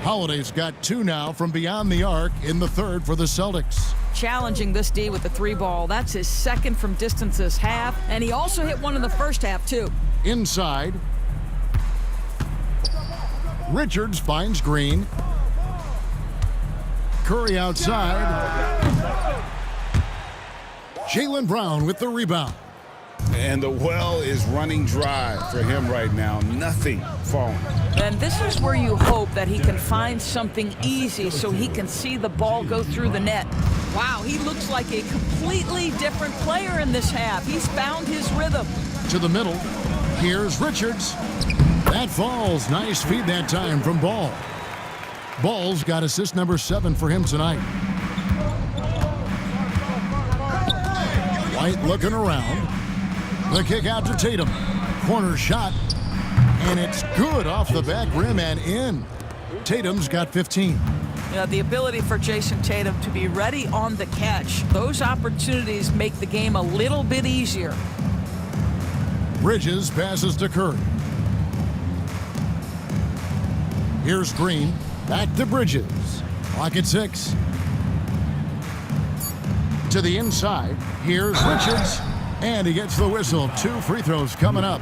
Holiday's got 2 now from beyond the arc in the third for the Celtics. Challenging this D with the 3 ball. That's his second from distance this half. And he also hit one in the first half, too. Inside. Richards finds Green. Curry outside. Jaylen Brown with the rebound. And the well is running dry for him right now. Nothing falling. And this is where you hope that he can find something easy so he can see the ball go through the net. Wow, he looks like a completely different player in this half. He's found his rhythm. To the middle. Here's Richards. That falls. Nice feed that time from Ball. Ball's got assist number 7 for him tonight. White looking around. The kick out to Tatum. Corner shot. And it's good off the back rim and in. Tatum's got 15. The ability for Jason Tatum to be ready on the catch. Those opportunities make the game a little bit easier. Bridges passes to Curry. Here's Green. Back to Bridges. Clock at 6. To the inside. Here's Richards. And he gets the whistle. 2 free throws coming up.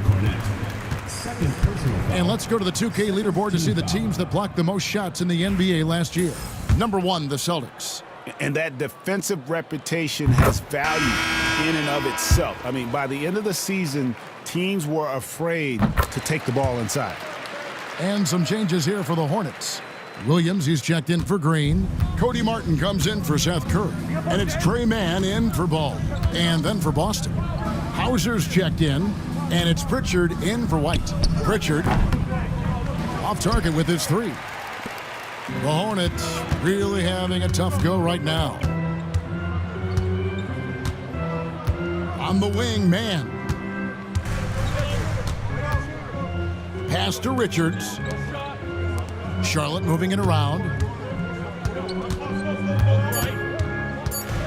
And let's go to the 2K leaderboard to see the teams that blocked the most shots in the NBA last year. Number 1, the Celtics. And that defensive reputation has value in and of itself. I mean, by the end of the season, teams were afraid to take the ball inside. And some changes here for the Hornets. Williams, he's checked in for Green. Cody Martin comes in for Seth Curry. And it's Trey Mann in for Ball. And then for Boston, Hauser's checked in. And it's Pritchard in for White. Pritchard off target with his 3. The Hornets really having a tough go right now. On the wing, Mann. Pass to Richards. Charlotte moving it around.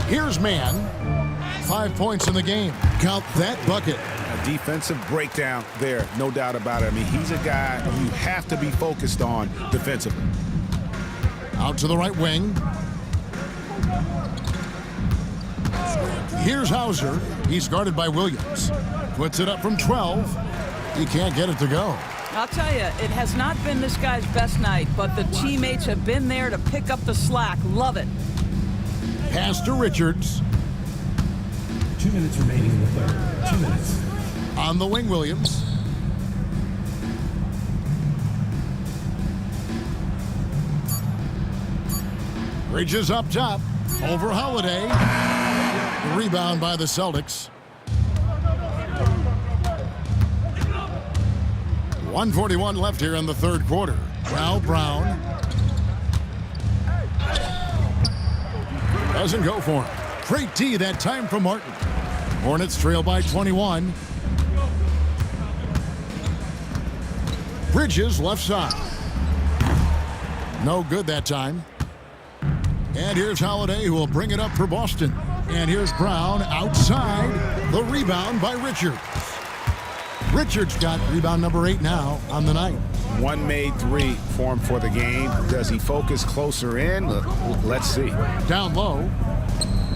Here's Mann. 5 points in the game. Count that bucket. A defensive breakdown there, no doubt about it. I mean, he's a guy you have to be focused on defensively. Out to the right wing. Here's Hauser. He's guarded by Williams. Puts it up from 12. He can't get it to go. I'll tell you, it has not been this guy's best night, but the teammates have been there to pick up the slack. Love it. Pass to Richards. 2 minutes remaining in the third. 2 minutes. On the wing, Williams. Bridges up top. Over Holiday. Rebound by the Celtics. 1:41 left here in the third quarter. Now Brown. Doesn't go for him. Great D that time from Martin. Hornets trail by 21. Bridges left side. No good that time. And here's Holiday, who will bring it up for Boston. And here's Brown outside. The rebound by Richards. Richards got rebound number 8 now on the night. One made 3 for him for the game. Does he focus closer in? Let's see. Down low.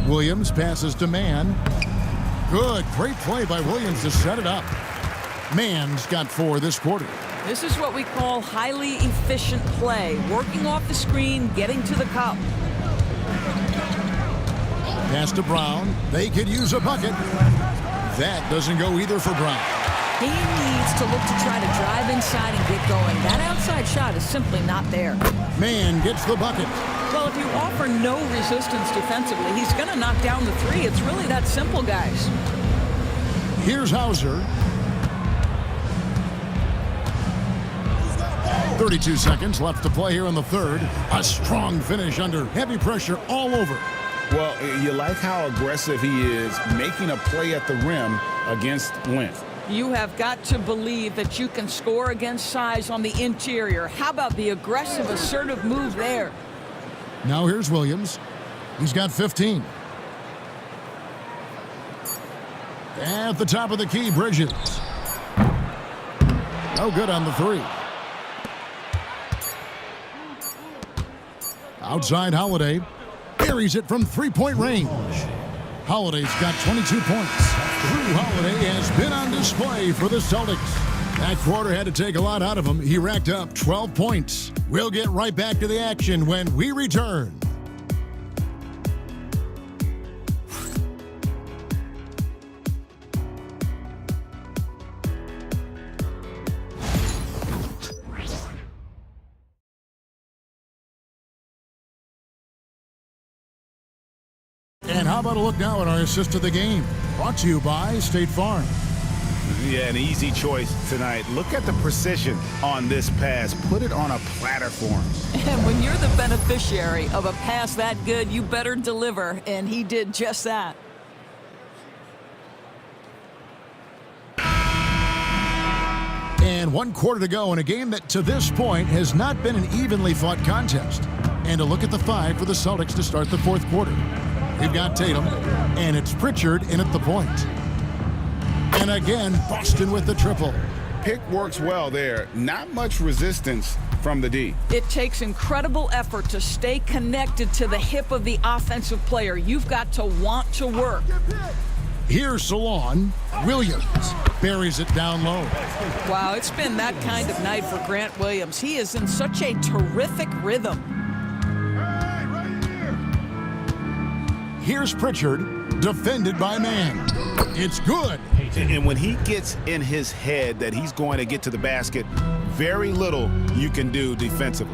Williams passes to Mann. Good. Great play by Williams to set it up. Mann's got 4 this quarter. This is what we call highly efficient play. Working off the screen, getting to the cup. Pass to Brown. They could use a bucket. That doesn't go either for Brown. He needs to look to try to drive inside and get going. That outside shot is simply not there. Mann gets the bucket. Well, if you offer no resistance defensively, he's going to knock down the 3. It's really that simple, guys. Here's Hauser. 32 seconds left to play here in the third. A strong finish under heavy pressure all over. Well, you like how aggressive he is making a play at the rim against length. You have got to believe that you can score against size on the interior. How about the aggressive, assertive move there? Now here's Williams. He's got 15. At the top of the key, Bridges. No good on the three. Outside Holiday. Buries it from three-point range. Holiday's got 22 points. Drew Holiday has been on display for the Celtics. That quarter had to take a lot out of him. He racked up 12 points. We'll get right back to the action when we return. And how about a look now at our assist of the game? Brought to you by State Farm. Yeah, an easy choice tonight. Look at the precision on this pass. Put it on a platter for him. And when you're the beneficiary of a pass that good, you better deliver, and he did just that. And 1 quarter to go in a game that to this point has not been an evenly fought contest. And a look at the 5 for the Celtics to start the 4th quarter. We've got Tatum, and it's Pritchard in at the point. And again, Boston with the triple. Pick works well there. Not much resistance from the D. It takes incredible effort to stay connected to the hip of the offensive player. You've got to want to work. Here's Salon. Williams buries it down low. Wow, it's been that kind of night for Grant Williams. He is in such a terrific rhythm. Here's Pritchard, defended by Man. It's good. And when he gets in his head that he's going to get to the basket, very little you can do defensively.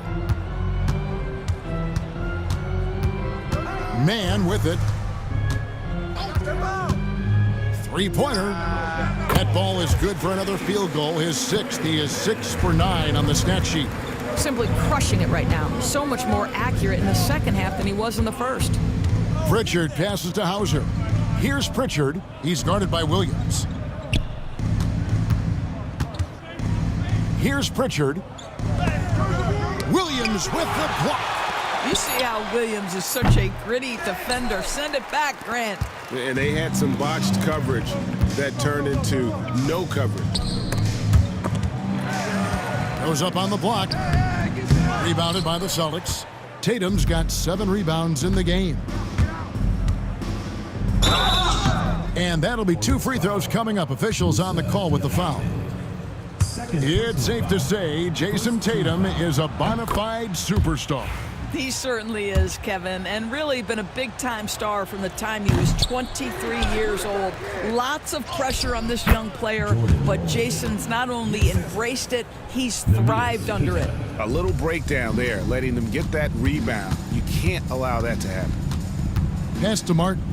Man with it. Three-pointer. That ball is good for another field goal. His 6th. He is 6 for 9 on the stat sheet. Simply crushing it right now. So much more accurate in the second half than he was in the first. Pritchard passes to Hauser. Here's Pritchard. He's guarded by Williams. Here's Pritchard. Williams with the block. You see how Williams is such a gritty defender. Send it back, Grant. And they had some botched coverage that turned into no coverage. Goes up on the block. Rebounded by the Celtics. Tatum's got 7 rebounds in the game. And that'll be 2 free throws coming up. Officials on the call with the foul. It's safe to say Jason Tatum is a bona fide superstar. He certainly is, Kevin, and really been a big-time star from the time he was 23 years old. Lots of pressure on this young player, but Jason's not only embraced it, he's thrived under it. A little breakdown there, letting them get that rebound. You can't allow that to happen. Pass to Martin.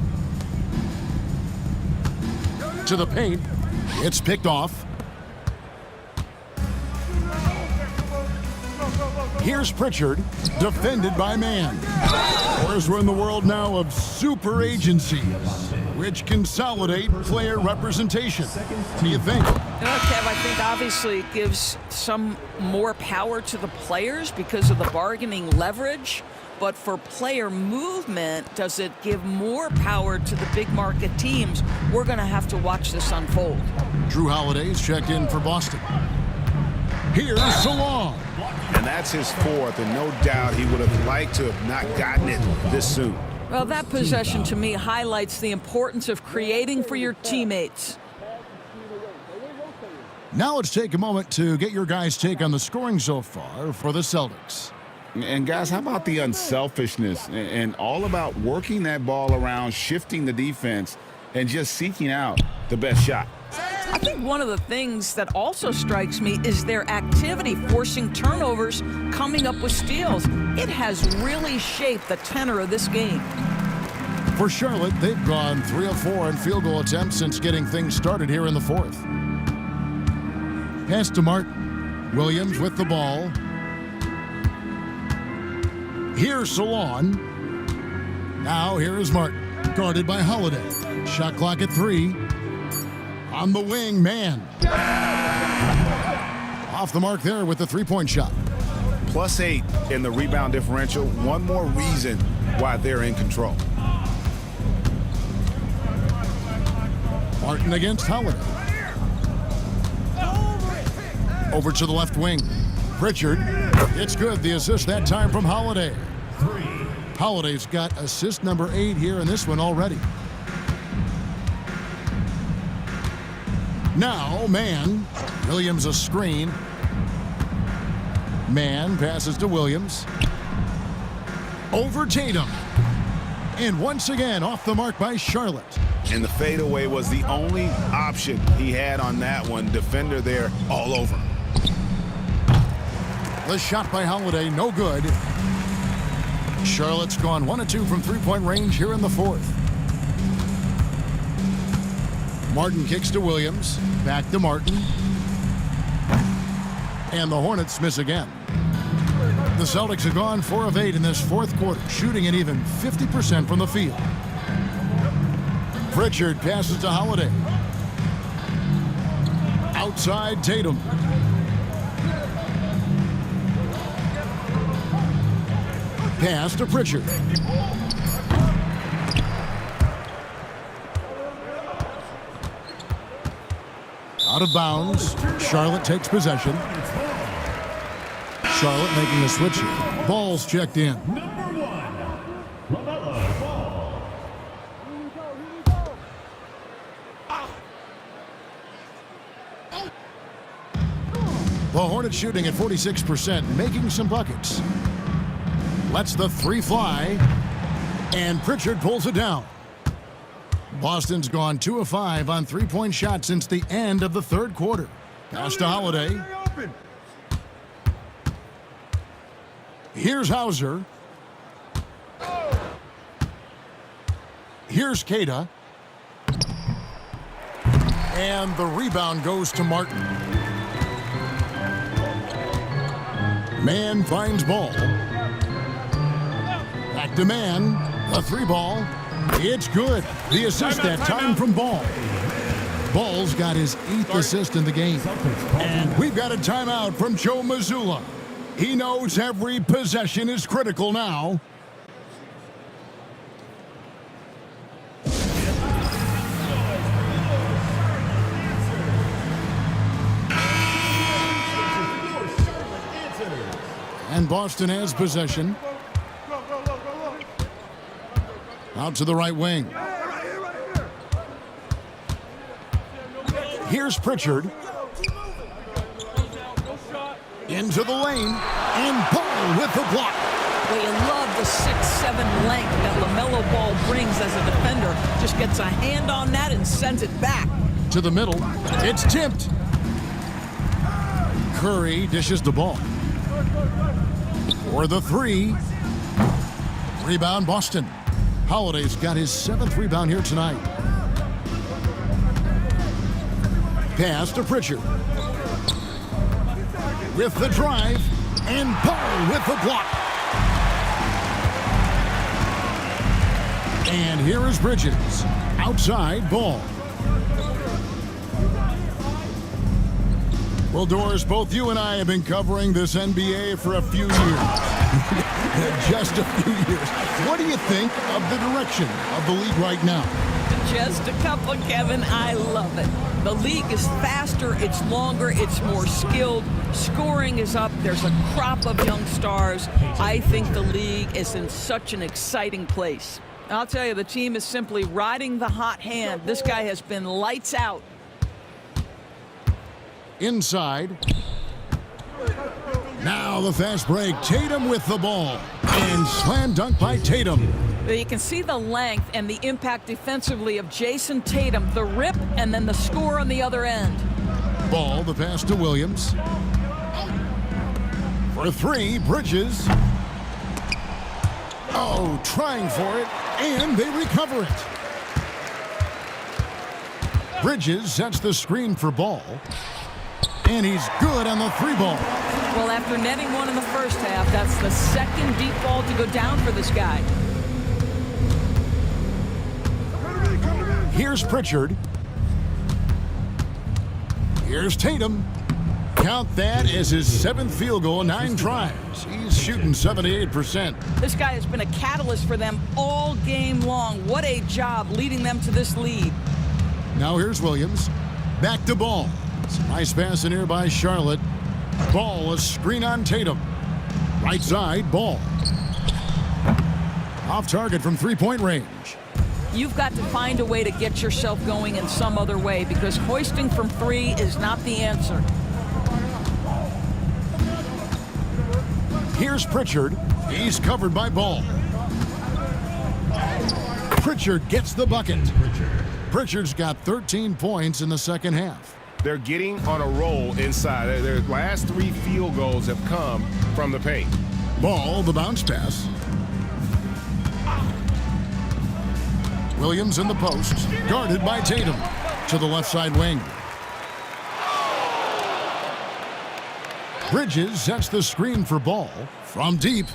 To the paint. It's picked off. Here's Pritchard, defended by Man. Whereas we're in the world now of super agencies, which consolidate player representation. What do you think? Kev, I think obviously it gives some more power to the players because of the bargaining leverage. But for player movement, does it give more power to the big market teams? We're going to have to watch this unfold. Drew Holiday's checked in for Boston. Here's Salon. And that's his 4th, and no doubt he would have liked to have not gotten it this soon. Well, that possession to me highlights the importance of creating for your teammates. Now let's take a moment to get your guys' take on the scoring so far for the Celtics. And guys, how about the unselfishness and all about working that ball around, shifting the defense, and just seeking out the best shot? I think one of the things that also strikes me is their activity, forcing turnovers, coming up with steals. It has really shaped the tenor of this game. For Charlotte, they've gone 3 of 4 on field goal attempts since getting things started here in the 4th. Pass to Martin. Williams with the ball. Here's Salon. Now here is Martin, guarded by Holiday. Shot clock at 3. On the wing, man. Off the mark there with the three-point shot. +8 in the rebound differential. One more reason why they're in control. Martin against Holiday. Over to the left wing. Pritchard. It's good. The assist that time from Holiday. Holiday's got assist number 8 here in this one already. Now, Mann. Williams a screen. Mann passes to Williams. Over Tatum. And once again, off the mark by Charlotte. And the fadeaway was the only option he had on that one. Defender there all over. The shot by Holiday, no good. Charlotte's gone 1 of 2 from three-point range here in the fourth. Martin kicks to Williams. Back to Martin. And the Hornets miss again. The Celtics have gone 4 of 8 in this fourth quarter, shooting an even 50% from the field. Pritchard passes to Holiday. Outside Tatum. Pass to Pritchard. Out of bounds. Charlotte takes possession. Charlotte making the switch here. Ball's checked in. The Hornets shooting at 46%, making some buckets. Lets the 3 fly, and Pritchard pulls it down. Boston's gone 2 of 5 on three-point shots since the end of the third quarter. Pass to Holiday. Here's Hauser. Here's Keita. And the rebound goes to Martin. Mann finds Ball. Back to Mann. A 3-ball. It's good. The assist that time from Ball. Ball's got his 8th assist in the game. And we've got a timeout from Joe Mazzulla. He knows every possession is critical now. And Boston has possession. Out to the right wing. Here's Pritchard. Into the lane. And Ball with the block. Well, you love the 6'7" length that LaMelo Ball brings as a defender. Just gets a hand on that and sends it back. To the middle. It's tipped. Curry dishes the ball. For the 3. Rebound Boston. Holiday's got his 7th rebound here tonight. Pass to Pritchard. With the drive. And Ball with the block. And here is Bridges. Outside Ball. Well, Doris, both you and I have been covering this NBA for a few years. Just a few years. What do you think of the direction of the league right now? Just a couple, Kevin. I love it. The league is faster, it's longer, it's more skilled. Scoring is up. There's a crop of young stars. I think the league is in such an exciting place. I'll tell you, the team is simply riding the hot hand. This guy has been lights out. Inside. Now the fast break. Tatum with the ball. And slam dunk by Tatum. You can see the length and the impact defensively of Jason Tatum. The rip and then the score on the other end. Ball, the pass to Williams. For 3, Bridges. Oh, trying for it. And they recover it. Bridges sets the screen for Ball. And he's good on the 3-ball. Well, after netting one in the first half, that's the second deep ball to go down for this guy. Here's Pritchard. Here's Tatum. Count that as his 7th field goal in 9 tries. He's shooting 78%. This guy has been a catalyst for them all game long. What a job leading them to this lead. Now here's Williams. Back to Ball. It's a nice pass in here by Charlotte. Ball, a screen on Tatum. Right side, Ball. Off target from 3-point range. You've got to find a way to get yourself going in some other way because hoisting from 3 is not the answer. Here's Pritchard. He's covered by Ball. Pritchard gets the bucket. Pritchard's got 13 points in the second half. They're getting on a roll inside. Their last 3 field goals have come from the paint. Ball, the bounce pass. Williams in the post, guarded by Tatum. To the left side wing. Bridges sets the screen for Ball. From deep,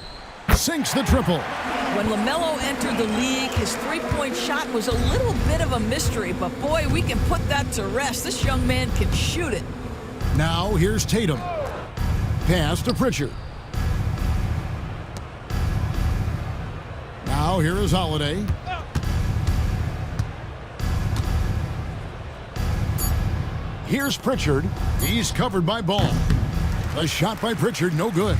sinks the triple. When LaMelo entered the league, his 3-point shot was a little bit of a mystery, but boy, we can put that to rest. This young man can shoot it. Now here's Tatum. Pass to Pritchard. Now here is Holiday. Here's Pritchard. He's covered by Ball. The shot by Pritchard, no good.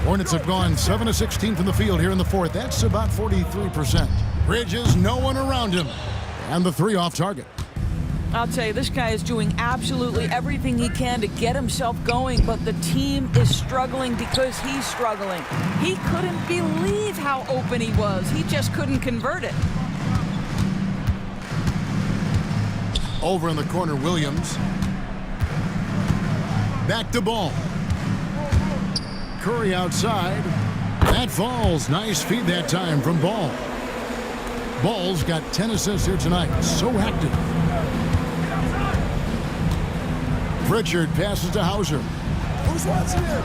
Hornets have gone 7 of 16 from the field here in the 4th. That's about 43%. Bridges, no one around him. And the 3 off target. I'll tell you, this guy is doing absolutely everything he can to get himself going, but the team is struggling because he's struggling. He couldn't believe how open he was. He just couldn't convert it. Over in the corner, Williams. Back to Ball. Curry outside. That falls. Nice feed that time from Ball. Ball's got 10 assists here tonight. So active. Pritchard passes to Hauser. Who's watching him?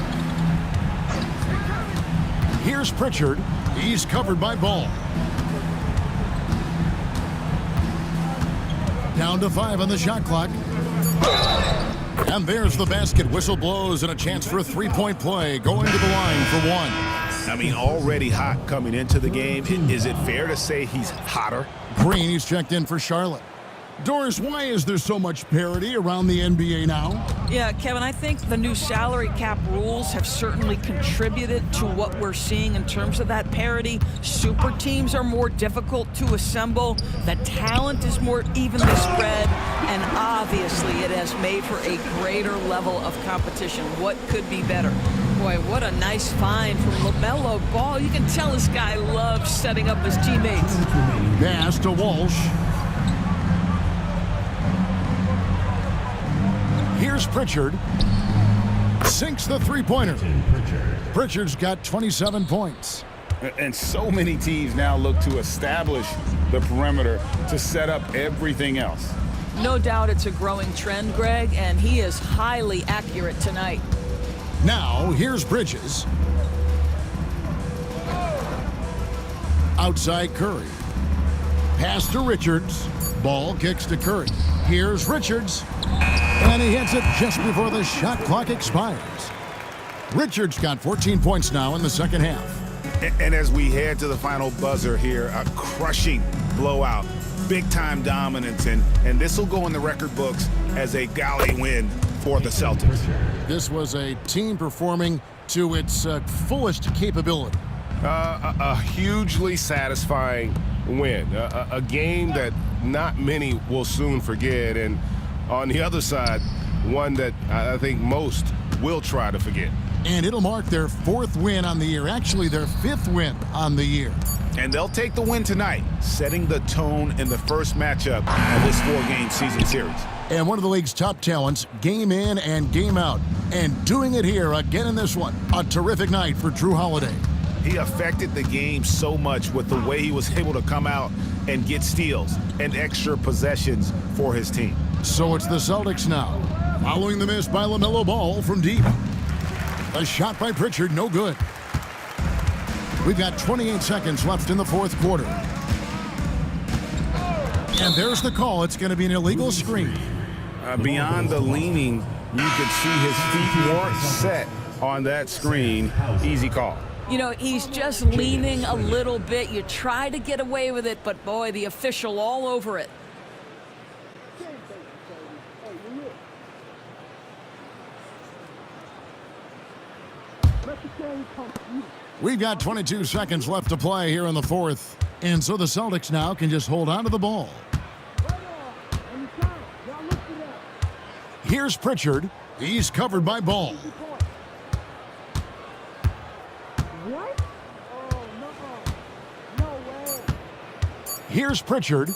Here's Pritchard. He's covered by Ball. Down to 5 on the shot clock. And there's the basket. Whistle blows and a chance for a 3-point play. Going to the line for 1. I mean, already hot coming into the game. Is it fair to say he's hotter? Green, he's checked in for Charlotte. Doris, why is there so much parity around the NBA now? Yeah, Kevin, I think the new salary cap rules have certainly contributed to what we're seeing in terms of that parity. Super teams are more difficult to assemble. The talent is more evenly spread. And obviously, it has made for a greater level of competition. What could be better? Boy, what a nice find from LaMelo Ball. You can tell this guy loves setting up his teammates. Pass to Walsh. Here's Pritchard. Sinks the 3-pointer. Pritchard's got 27 points. And so many teams now look to establish the perimeter to set up everything else. No doubt it's a growing trend, Greg, and he is highly accurate tonight. Now, here's Bridges. Outside Curry. Pass to Richards. Ball kicks to Curry. Here's Richards. And he hits it just before the shot clock expires. Richards got 14 points now in the second half. And as we head to the final buzzer here, a crushing blowout, big-time dominance, and this will go in the record books as a galley win for the Celtics. This was a team performing to its fullest capability. A hugely satisfying win, a game that not many will soon forget, and on the other side, one that I think most will try to forget. And it'll mark their 4th win on the year, actually their 5th win on the year. And they'll take the win tonight, setting the tone in the first matchup of this 4-game season series. And one of the league's top talents, game in and game out, and doing it here again in this one. A terrific night for Jrue Holiday. He affected the game so much with the way he was able to come out and get steals and extra possessions for his team. So it's the Celtics now, following the miss by LaMelo Ball from deep. A shot by Pritchard, no good. We've got 28 seconds left in the 4th quarter. And there's the call. It's going to be an illegal screen. Beyond the leaning, you could see his feet weren't set on that screen. Easy call. You know, he's just leaning a little bit. You try to get away with it, but boy, the official all over it. We've got 22 seconds left to play here in the fourth. And so the Celtics now can just hold on to the ball. Here's Pritchard. He's covered by Ball. Here's Pritchard.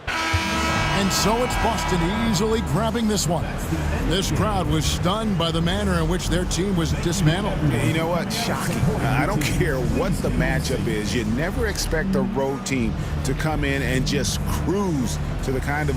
And so it's Boston easily grabbing this one. This crowd was stunned by the manner in which their team was dismantled. You know what? Shocking. I don't care what the matchup is. You never expect a road team to come in and just cruise to the kind of